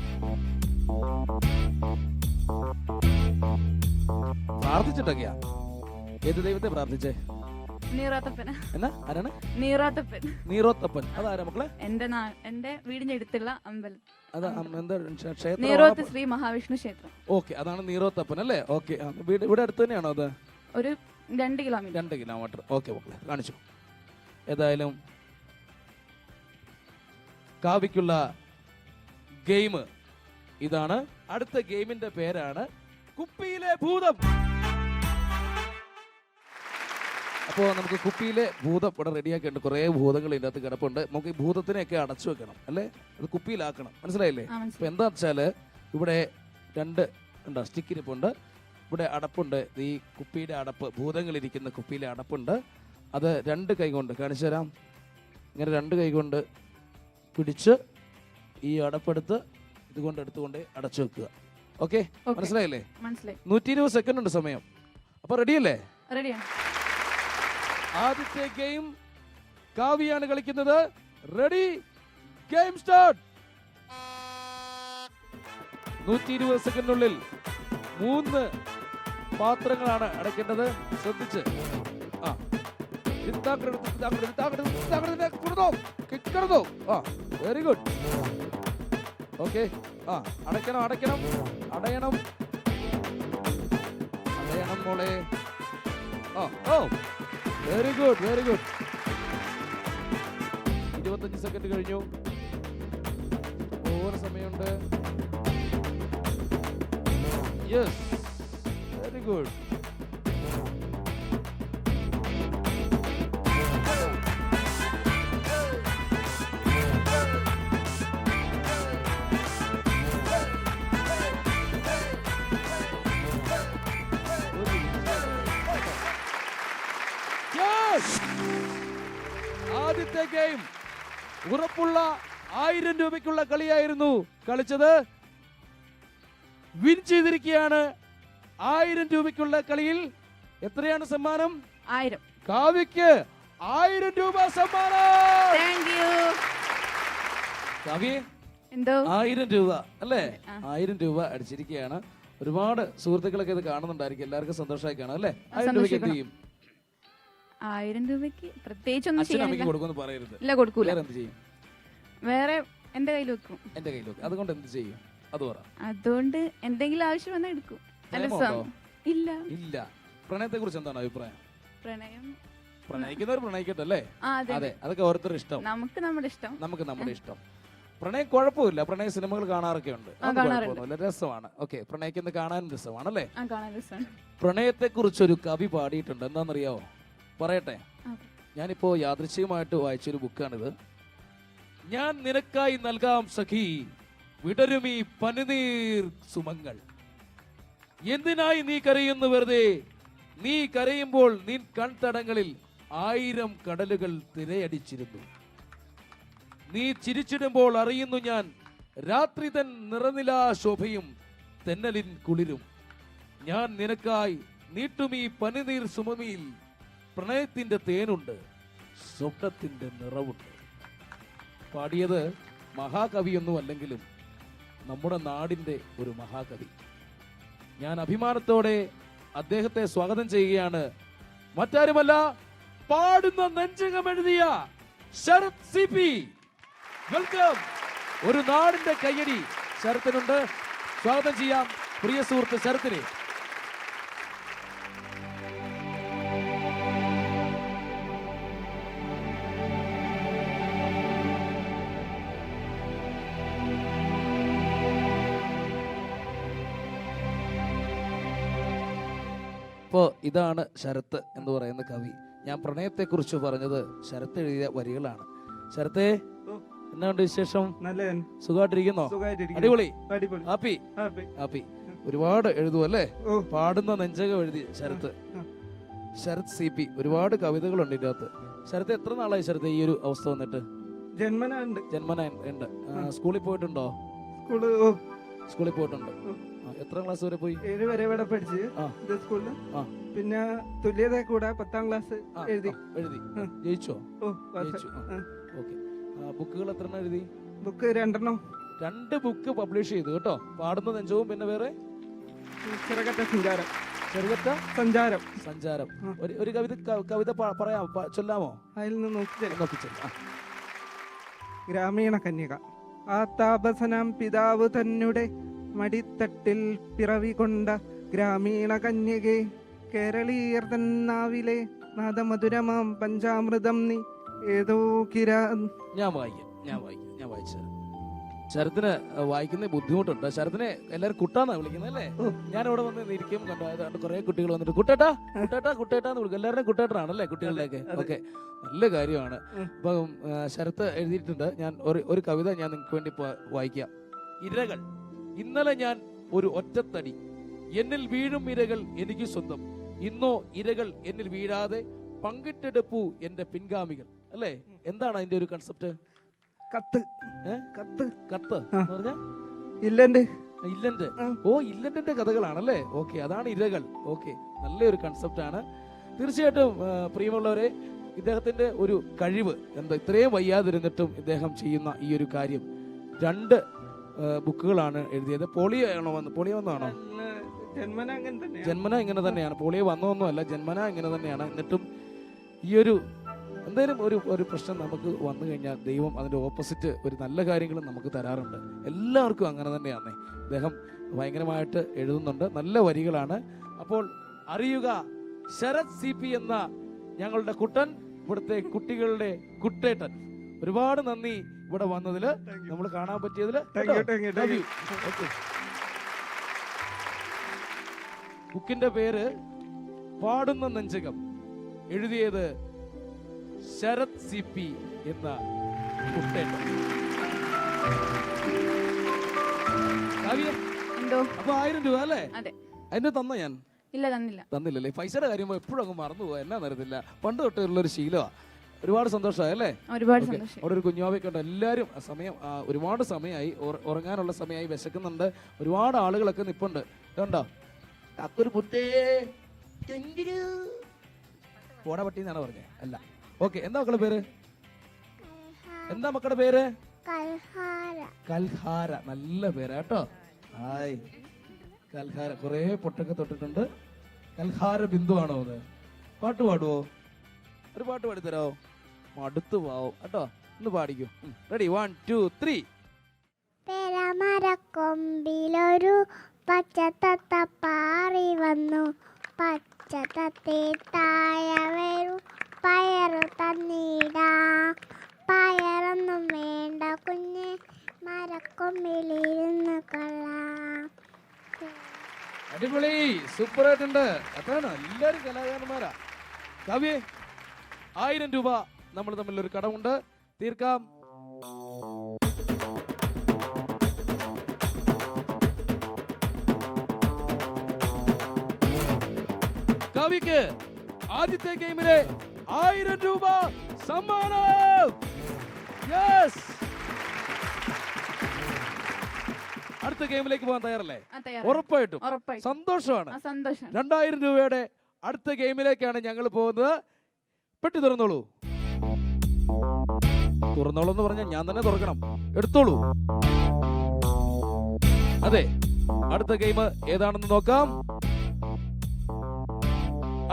പ്രാർത്ഥിച്ചിട്ടൊക്കെയാ? ഏത് ദൈവത്തെ പ്രാർത്ഥിച്ചേ? നീറാത്തപ്പൻ. എന്നാ ആരാണ്? നീറാത്തപ്പൻ. നീറോത്തപ്പൻ. അതാരാ മക്കളെ? എന്റെ വീടിന്റെ അടുത്തുള്ള അമ്പലം. അതാ എന്താ ക്ഷേത്രം? നീറോത്ത് ശ്രീ മഹാവിഷ്ണു ക്ഷേത്രം. ഓക്കെ, അതാണ് നീറോത്തപ്പൻ അല്ലേ? ഓക്കെ, ഇവിടെ അടുത്ത് തന്നെയാണോ അത്? ഒരു 2 കിലോമീറ്റർ. 2 കിലോമീറ്റർ. ഓക്കെ മക്കളെ, കാണിച്ചു. ഏതായാലും കാവ്യക്കുള്ള ഗെയിം ഇതാണ്. അടുത്ത ഗെയിമിന്റെ പേരാണ് കുപ്പിയിലെ ഭൂതം. അപ്പോൾ നമുക്ക് കുപ്പിയിലെ ഭൂതം ഇവിടെ റെഡിയാക്കിയിട്ടുണ്ട്. കുറേ ഭൂതങ്ങൾ ഇതിൻ്റെ അകത്ത് കിടപ്പുണ്ട്. നമുക്ക് ഈ ഭൂതത്തിനെയൊക്കെ അടച്ചു വെക്കണം അല്ലേ? അത് കുപ്പിയിലാക്കണം. മനസ്സിലായില്ലേ? അപ്പോൾ എന്താ വെച്ചാൽ ഇവിടെ 2 ഉണ്ടോ സ്റ്റിക്കിരിപ്പുണ്ട്. ഇവിടെ അടപ്പുണ്ട്. ഈ കുപ്പിയുടെ അടപ്പ്, ഭൂതങ്ങളിരിക്കുന്ന കുപ്പിയിലെ അടപ്പുണ്ട്. അത് 2 കൈ കൊണ്ട് കാണിച്ചു തരാം. ഇങ്ങനെ 2 കൈ കൊണ്ട് പിടിച്ച് ഈ അടപ്പെടുത്ത് ഇതുകൊണ്ട് എടുത്തുകൊണ്ട് അടച്ചു വെക്കുക. ഓക്കെ, മനസ്സിലായില്ലേ? മനസ്സിലായി. 120 സെക്കൻഡ് ഉണ്ട് സമയം. അപ്പോൾ റെഡിയല്ലേ? റെഡിയാണ്. ആദ്യത്തെ ഗെയിം കാവ്യാണ് കളിക്കുന്നത്. Ready, game start. 120 സെക്കൻഡിനുള്ളിൽ 3 പാത്രങ്ങളാണ് അടയ്ക്കേണ്ടത്. ശ്രദ്ധിച്ച്. Very good. ഓക്കെ, അടയ്ക്കണം അടയ്ക്കണം അടയണം അടയണം മോളെ. Very good, very good. 25 second കഴിഞ്ഞു. ഓവർ സമയമുണ്ട്. Yes, very good. ആദ്യത്തെ ഗെയിം ഉറപ്പുള്ള 1000 രൂപയ്ക്കുള്ള കളിയായിരുന്നു കളിച്ചത്. വിൻ ചെയ്തിരിക്കുകയാണ് 1000 രൂപയ്ക്കുള്ള കളിയിൽ എത്രയാണ് സമ്മാനം? 1000. കാവ്യക്ക് 1000 രൂപ സമ്മാനം. കാവ്യ എന്തോ 1000 രൂപ അല്ലേ? 1000 രൂപ അടിച്ചിരിക്കുകയാണ്. ഒരുപാട് സുഹൃത്തുക്കളൊക്കെ ഇത് കാണുന്നുണ്ടായിരിക്കും. എല്ലാവർക്കും സന്തോഷമായി കാണാം അല്ലേ? 1000 രൂപയ്ക്ക് എന്ത് ചെയ്യും? 1000 രൂപയ്ക്ക് പ്രത്യേകിച്ചൊന്നും അച്ഛനമ്മയ്ക്ക് കൊടുക്കുമെന്ന് പറയരുത്. ഇല്ല, കൊടുക്കൂല. വേറെ എന്ത് ചെയ്യും? വേറെ എന്റെ കയ്യിൽ വെക്കും. എന്റെ കയ്യിൽ വെക്കും. അതുകൊണ്ട് എന്ത് ചെയ്യും? അത് പറ. അതുകൊണ്ട് എന്തെങ്കിലും ആവശ്യം വന്നാൽ എടുക്കും. പ്രേമമുണ്ടോ? ഇല്ല. ഇല്ല. പ്രണയത്തെ കുറിച്ച് എന്താണ് അഭിപ്രായം? പ്രണയം പ്രണയിക്കുന്നവർ പ്രണയിക്കട്ടെ അല്ലേ? അതെ, അതൊക്കെ ഓരോരുത്തരുടെ ഇഷ്ടം. നമുക്ക് നമ്മുടെ ഇഷ്ടം. നമുക്ക് നമ്മുടെ ഇഷ്ടം. പ്രണയം കുഴപ്പമില്ല. പ്രണയ സിനിമകൾ കാണാറൊക്കെ ഉണ്ട്. കുഴപ്പമൊന്നുമില്ല, രസമാണ്. ഓക്കെ, പ്രണയിക്കുന്നത് കാണാനും രസമാണ് അല്ലേ? പ്രണയത്തെ കുറിച്ചൊരു കവി പാടിയിട്ടുണ്ട്. എന്താണെന്നറിയാവോ? പറയട്ടെ. ഞാനിപ്പോ യാദൃശ്ചികമായിട്ട് വായിച്ചൊരു ബുക്കാണിത്. ഞാൻ നിനക്കായി നൽകാം സഖി വിടരുമീ പനിനീർ സുമങ്ങൾ. എന്തിനായി നീ കരയുന്നു വെറുതെ? നീ കരയുമ്പോൾ നിൻ കൺതടങ്ങളിൽ 1000 കടലുകൾ തിരയടിച്ചിരുന്നു. നീ ചിരിച്ചിടുമ്പോൾ അറിയുന്നു ഞാൻ രാത്രി തൻ നിറനിലാ ശോഭയും തെന്നലിൻ കുളിരും. ഞാൻ നിനക്കായി നീട്ടുമീ പനിനീർ സുമമിയിൽ പ്രണയത്തിന്റെ തേനുണ്ട്, സ്വപ്നത്തിന്റെ നിറവുണ്ട്. പാടിയത് മഹാകവിയൊന്നും അല്ലെങ്കിലും നമ്മുടെ നാടിന്റെ ഒരു മഹാകവി. ഞാൻ അഭിമാനത്തോടെ അദ്ദേഹത്തെ സ്വാഗതം ചെയ്യുകയാണ്. മറ്റാരുമല്ല, പാടുന്ന നെഞ്ചകം എഴുതിയ ശരത് CP. വെൽക്കം. ഒരു നാടിന്റെ കയ്യടി ശരത്തിനുണ്ട്. സ്വാഗതം ചെയ്യാം പ്രിയ സുഹൃത്ത് ശരത്തിനെ. അപ്പോൾ ഇതാണ് ശരത്ത് എന്ന് പറയുന്ന കവി. ഞാൻ പ്രണയത്തെക്കുറിച്ച് പറഞ്ഞത് ശരത്ത് എഴുതിയ വരികളാണ്. ശരത്തെ, എന്നാണ്ട് വിശേഷം? സുഖമായിട്ടിരിക്കുന്നോ? അടിപൊളി. Happy happy. ഒരുപാട് എഴുതും അല്ലേ? പാടുന്ന നെഞ്ചകം എഴുതി ശരത്ത്. ശരത് CP. ഒരുപാട് കവിതകളുണ്ട് ഇതിനകത്ത്. ശരത്ത്, എത്ര നാളായി ശരത്ത് ഈ ഒരു അവസ്ഥ വന്നിട്ട്? ജന്മന ഉണ്ട്. സ്കൂളിൽ പോയിട്ടുണ്ടോ? സ്കൂളിൽ പോയിട്ടുണ്ട്. എത്ര ക്ലാസ് വരെ പോയി? 7 വരെ ഇവിടെ പഠിച്ച് സ്കൂളില്. പിന്നെ തുല്യത കൂടെ 10ാം ക്ലാസ് എഴുതി. ജയിച്ചോ? ഓക്കെ. ബുക്കുകൾ എത്ര എഴുതി? ബുക്ക് 2 2 ബുക്ക് പബ്ലിഷ് ചെയ്തു കേട്ടോ. പാടുന്ന നെഞ്ചവും പിന്നെ വേറെ ചെറുകറ്റ സഞ്ചാരം. ചെറുകറ്റ സഞ്ചാരം. ഒരു കവിത പറയാം, ചൊല്ലാമോ? അതിൽ നിന്ന് നോക്കി. ഗ്രാമീണ കന്യക. ആ താപസനാം പിതാവ് തന്നെ മടിത്തട്ടിൽ പിറവി കൊണ്ട ഗ്രാമീണ കന്യകെ, കേരളീയർ തന്നാവിലെ നാദമധുരമാം പഞ്ചാമൃതം നീ ഏതോ ഞാൻ വായിച്ചു. ശരത്തിന് വായിക്കുന്ന ബുദ്ധിമുട്ടുണ്ട്. ശരത്തിനെ എല്ലാവരും കുട്ടാന്നാ വിളിക്കുന്നത് അല്ലേ? ഞാൻ ഇവിടെ വന്ന് ഇരിക്കും കണ്ടോ, അതാണ്ട് കുറെ കുട്ടികൾ വന്നിട്ട് കുട്ടേട്ടാ എന്ന് വിളിക്കും. എല്ലാവരുടെയും കുട്ടേട്ടനാണല്ലേ കുട്ടികളുടെയൊക്കെ? ഓക്കെ, നല്ല കാര്യമാണ്. അപ്പം ശരത്ത് എഴുതിയിട്ടുണ്ട്. ഞാൻ ഒരു കവിത ഞാൻ നിങ്ങൾക്ക് വേണ്ടി വായിക്കാം. ഇരകൾ. ഇന്നലെ ഞാൻ ഒരു ഒറ്റത്തടി, എന്നിൽ വീഴും ഇരകൾ എനിക്ക് സ്വന്തം. ഇന്നോ ഇരകൾ എന്നിൽ വീഴാതെ പങ്കിട്ടെടുപ്പു എന്റെ പിൻഗാമികൾ. അല്ലേ? എന്താണ് അതിന്റെ ഒരു കൺസെപ്റ്റ്? കത്ത് ഇല്ലന്റ്. ഓ, ഇല്ലന്റിന്റെ കഥകളാണല്ലേ? ഓക്കെ, അതാണ് ഇരകൾ. ഓക്കെ, നല്ലൊരു കൺസെപ്റ്റ് ആണ്. തീർച്ചയായിട്ടും പ്രിയമുള്ളവരെ, ഇദ്ദേഹത്തിന്റെ ഒരു കഴിവ് എന്താ, ഇത്രയും വയ്യാതിരുന്നിട്ടും ഇദ്ദേഹം ചെയ്യുന്ന ഈ ഒരു കാര്യം. 2 ബുക്കുകളാണ് എഴുതിയത്. പോളിയോ വന്നാണോ? ജന്മന ഇങ്ങനെ തന്നെയാണ്. പോളിയോ വന്നൊന്നും അല്ല, ജന്മന ഇങ്ങനെ തന്നെയാണ്. എന്നിട്ടും ഈ ഒരു എന്തായാലും ഒരു പ്രശ്നം നമുക്ക് വന്നു കഴിഞ്ഞാൽ ദൈവം അതിന്റെ ഓപ്പോസിറ്റ് ഒരു നല്ല കാര്യങ്ങളും നമുക്ക് തരാറുണ്ട്. എല്ലാവർക്കും അങ്ങനെ തന്നെയാണ്. അദ്ദേഹം ഭയങ്കരമായിട്ട് എഴുതുന്നുണ്ട്. നല്ല വരികളാണ്. അപ്പോൾ അറിയുക, ശരത് CP എന്ന ഞങ്ങളുടെ കുട്ടൻ, ഇവിടുത്തെ കുട്ടികളുടെ കുട്ടേട്ടൻ. ഒരുപാട് നന്ദി ഇവിടെ വന്നതില്, നമ്മൾ കാണാൻ പറ്റിയതില്. ബുക്കിന്റെ പേര് പാടുന്ന നെഞ്ചകം. എഴുതിയത് ശരത് CP എന്ന കുട്ടേട്ടൻ. അപ്പൊ 1000 രൂപ അല്ലേ? അതിന്റെ തന്ന ഞാൻ? ഇല്ല, തന്നില്ലല്ലേ? പൈസയുടെ കാര്യം എപ്പോഴും അങ്ങ് മറന്നു പോവാ. എന്നാ അറിയത്തില്ല, പണ്ട് തൊട്ടുള്ളൊരു ശീലമാണ്. ഒരുപാട് സന്തോഷമായി അല്ലേ? അവിടെ ഒരു കുഞ്ഞാവൊക്കെ ഉണ്ട്. എല്ലാവരും സമയം ഒരുപാട് സമയമായി, ഉറങ്ങാനുള്ള സമയമായി, വിശക്കുന്നുണ്ട്. ഒരുപാട് ആളുകളൊക്കെ നിപ്പുണ്ട്. കണ്ടോ? കാക്കൊരു പുട്ടേ പോട പട്ടി എന്നാണ് പറഞ്ഞത്. അല്ല, ഓക്കെ. എന്താ മക്കളുടെ പേര്? എന്താ മക്കളുടെ പേര്? കൽഹാര. നല്ല പേരാ കേട്ടോ. ഹായ് കൽഹാര. കുറെ പൊട്ടൊക്കെ തൊട്ടിട്ടുണ്ട്. കൽഹാര ബിന്ദു ആണോ അത്? പാട്ട് പാടുവോ? ഒരു പാട്ട് പാടിത്തരാവോ? മടുത്തു പോവും കേട്ടോ. ഒന്ന് പാടിക്കൂ. റെഡി, 1 2 3. പെരമരക്കൊമ്പിലൊരു പച്ചത്തത്ത പാറി വന്നു, പച്ചത്തത്തെ താഴവരും പയറു തന്നീടാ, പയറൊന്നും വേണ്ട കുഞ്ഞ് മരക്കൊമ്പിലിരുന്ന് കൊള്ളാം. അടിപൊളി, സൂപ്പർ ആയിട്ടുണ്ട്. അതാണ് എല്ലാവരും കലാകാരന്മാരാ. കാവ്യേ, 1000 രൂപ നമ്മൾ തമ്മിൽ ഒരു കടമുണ്ട്, തീർക്കാം. കാവ്യക്ക് ആദ്യത്തെ ഗെയിമിലെ 1000 രൂപ സമ്മാനം. യെസ്. അടുത്ത ഗെയിമിലേക്ക് പോകാൻ തയ്യാറല്ലേ? ഉറപ്പായിട്ടും. സന്തോഷമാണ്. 2000 രൂപയുടെ അടുത്ത ഗെയിമിലേക്കാണ് ഞങ്ങൾ പോകുന്നത്. പെട്ടി തുറന്നോളൂ. തുറന്നോളൂ എന്ന് പറഞ്ഞാൽ ഞാൻ തന്നെ തുറക്കണം. എടുത്തോളൂ. അതെ, അടുത്ത ഗെയിം ഏതാണെന്ന് നോക്കാം.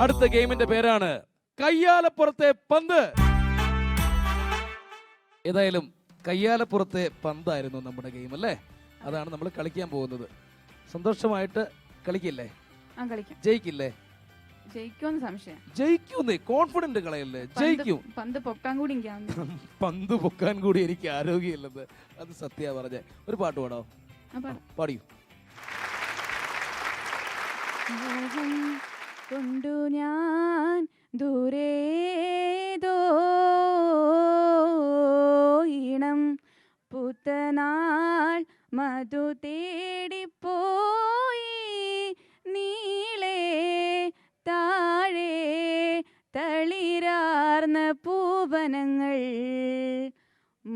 അടുത്ത ഗെയിമിന്റെ പേരാണ് കയ്യാലപ്പുറത്തെ പന്ത്. ഏതായാലും കയ്യാലപ്പുറത്തെ പന്തായിരുന്നു നമ്മുടെ ഗെയിം അല്ലേ? അതാണ് നമ്മൾ കളിക്കാൻ പോകുന്നത്. സന്തോഷമായിട്ട് കളിക്കില്ലേ? ജയിക്കില്ലേ? ജയിക്കുമെന്ന് സംശയം. ജയിക്കൂന്നേ, കോൺഫിഡന്റ് കളയല്ലേ? ജയിക്കും. പന്ത് പൊക്കാൻ കൂടി പന്ത് പൊക്കാൻ കൂടി എനിക്ക് ആരോഗ്യമില്ലെന്ന് അത് സത്യ പറഞ്ഞേ. ഒരു പാട്ട് പാടോ? പാടിയൂ. കൊണ്ടു ഞാൻ ദൂരേതോ ഇണം പുത്തനാൾ മധു തേടിപ്പോയി, നീളേ താഴെ തളിരാർന്ന പൂവനങ്ങൾ,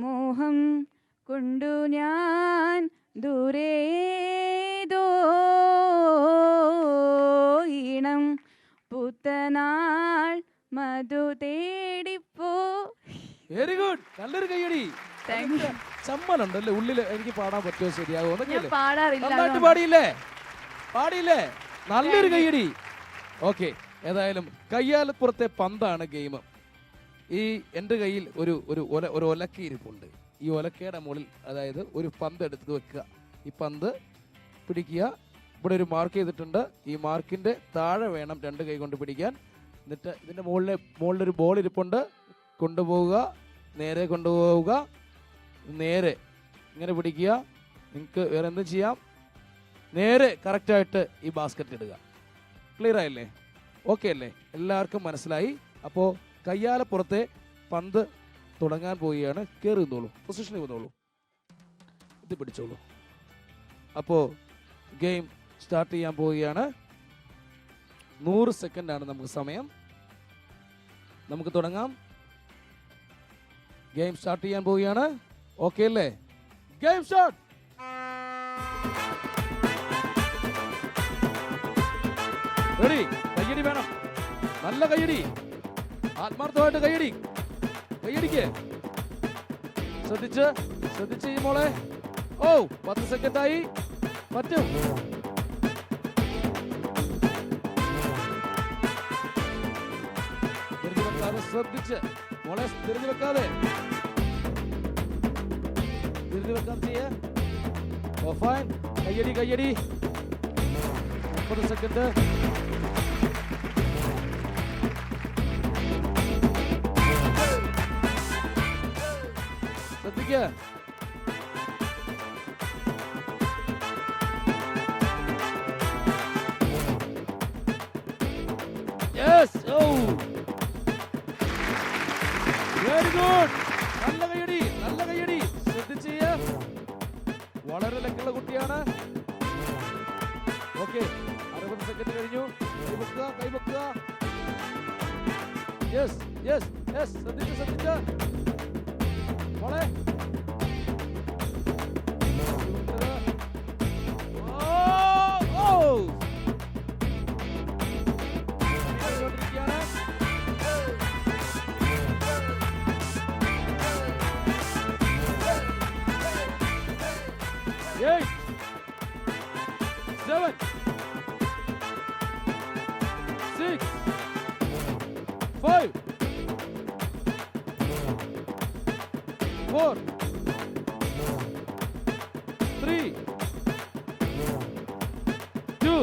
മോഹം കൊണ്ടു ഞാൻ ദൂരേതോ ഇണം പുത്തനാൾ മധു തേടിപ്പോ. വെരി ഗുഡ്, നല്ലൊരു കയ്യടി. ചമ്മലുണ്ടല്ലേ ഉള്ളില്? എനിക്ക് പാടാൻ പറ്റുമോ? ശരിയാവോ? നന്നായിട്ട് പാടിയില്ലേ? പാടിയില്ലേ? നല്ലൊരു കയ്യടി. ഓക്കെ, ഏതായാലും കയ്യാലപ്പുറത്തെ പന്താണ് ഗെയിം. ഈ എൻ്റെ കയ്യിൽ ഒരു ഒലക്ക ഇരിപ്പുണ്ട്. ഈ ഒലക്കയുടെ മുകളിൽ അതായത് ഒരു പന്ത് എടുത്ത് വെക്കുക. ഈ പന്ത് പിടിക്കുക. ഇവിടെ ഒരു മാർക്ക് ചെയ്തിട്ടുണ്ട്. ഈ മാർക്കിന്റെ താഴെ വേണം 2 കൈ കൊണ്ട് പിടിക്കാൻ. എന്നിട്ട് ഇതിന്റെ മുകളിലൊരു ബോൾ ഇരിപ്പുണ്ട്. കൊണ്ടുപോവുക, നേരെ കൊണ്ടുപോവുക, നേരെ ഇങ്ങനെ പിടിക്കുക. നിങ്ങൾക്ക് വേറെ എന്തും ചെയ്യാം. നേരെ കറക്റ്റായിട്ട് ഈ ബാസ്ക്കറ്റ് ഇടുക. ക്ലിയർ ആയില്ലേ? ഓക്കെ അല്ലേ? എല്ലാവർക്കും മനസ്സിലായി? അപ്പോൾ കയ്യാലപ്പുറത്തെ പന്ത് തുടങ്ങാൻ പോവുകയാണ്. കയറി നിന്നോളൂ, പൊസിഷനിൽ വന്നോളൂ, ഇത് പിടിച്ചോളൂ. അപ്പോൾ ഗെയിം സ്റ്റാർട്ട് ചെയ്യാൻ പോവുകയാണ്. 100 സെക്കൻഡാണ് നമുക്ക് സമയം. നമുക്ക് തുടങ്ങാം. ഗെയിം സ്റ്റാർട്ട് ചെയ്യാൻ പോവുകയാണ്. ഓക്കെ അല്ലേ? Game start. റെഡി? കയ്യടി വേണം, നല്ല കയ്യടി, ആത്മാർത്ഥമായിട്ട് കയ്യടി. കയ്യടിക്ക്. ശ്രദ്ധിച്ച് ഈ മോളെ. ഓ, 10 സെക്കൻഡായി. പറ്റും. തിരിഞ്ഞു വെക്കാതെ ശ്രദ്ധിച്ച് മോളെ. തിരിഞ്ഞു വെക്കാതെ ചെയ്യേ. ഓ, ഫൈൻ. കയ്യടി. 30 സെക്കൻഡ്. ശ്രദ്ധിക്ക. യെസ്. ഓ, വെരി ഗുഡ്. നല്ല കയ്യടി. ശ്രദ്ധിച്ച് ചെയ്യ. വളരെ ലക്കുള്ള കുട്ടിയാണ്. ഓക്കെ, 60 സെക്കൻഡ് കഴിഞ്ഞു. കൈവെക്കുക. യെസ്. ശ്രദ്ധിച്ച് മോളെ. 8 7 6 5 4 3 2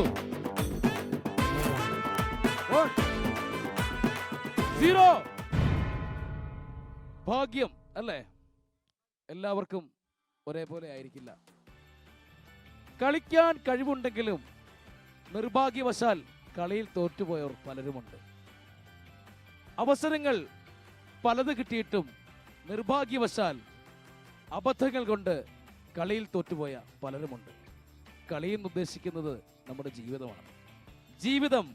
1 0. ഭാഗ്യം അല്ലേ? എല്ലാവർക്കും ഒരേപോലെ ആയിരിക്കില്ല. കളിക്കാൻ കഴിവുണ്ടെങ്കിലും നിർഭാഗ്യവശാൽ കളിയിൽ തോറ്റുപോയവർ പലരുമുണ്ട്. അവസരങ്ങൾ പലത് കിട്ടിയിട്ടും നിർഭാഗ്യവശാൽ അബദ്ധങ്ങൾ കൊണ്ട് കളിയിൽ തോറ്റുപോയ പലരുമുണ്ട്. കളിയെന്ന് ഉദ്ദേശിക്കുന്നത് നമ്മുടെ ജീവിതമാണ്. ജീവിതം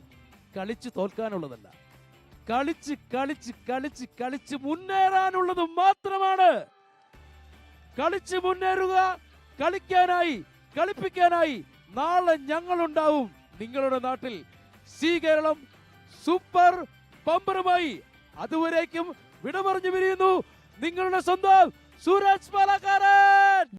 കളിച്ച് തോൽക്കാനുള്ളതല്ല, കളിച്ച് കളിച്ച് കളിച്ച് കളിച്ച് മുന്നേറാനുള്ളത് മാത്രമാണ്. കളിച്ച് മുന്നേറുക. കളിക്കാനായി, കളിപ്പിക്കാനായി നാളെ ഞങ്ങളുണ്ടാവും നിങ്ങളുടെ നാട്ടിൽ. സി കേരളം സൂപ്പർ ബമ്പറുമായി. അതുവരേക്കും വിട പറഞ്ഞു പിരിയുന്നു നിങ്ങളുടെ സ്വന്തം സൂരജ് പാലക്കാരൻ.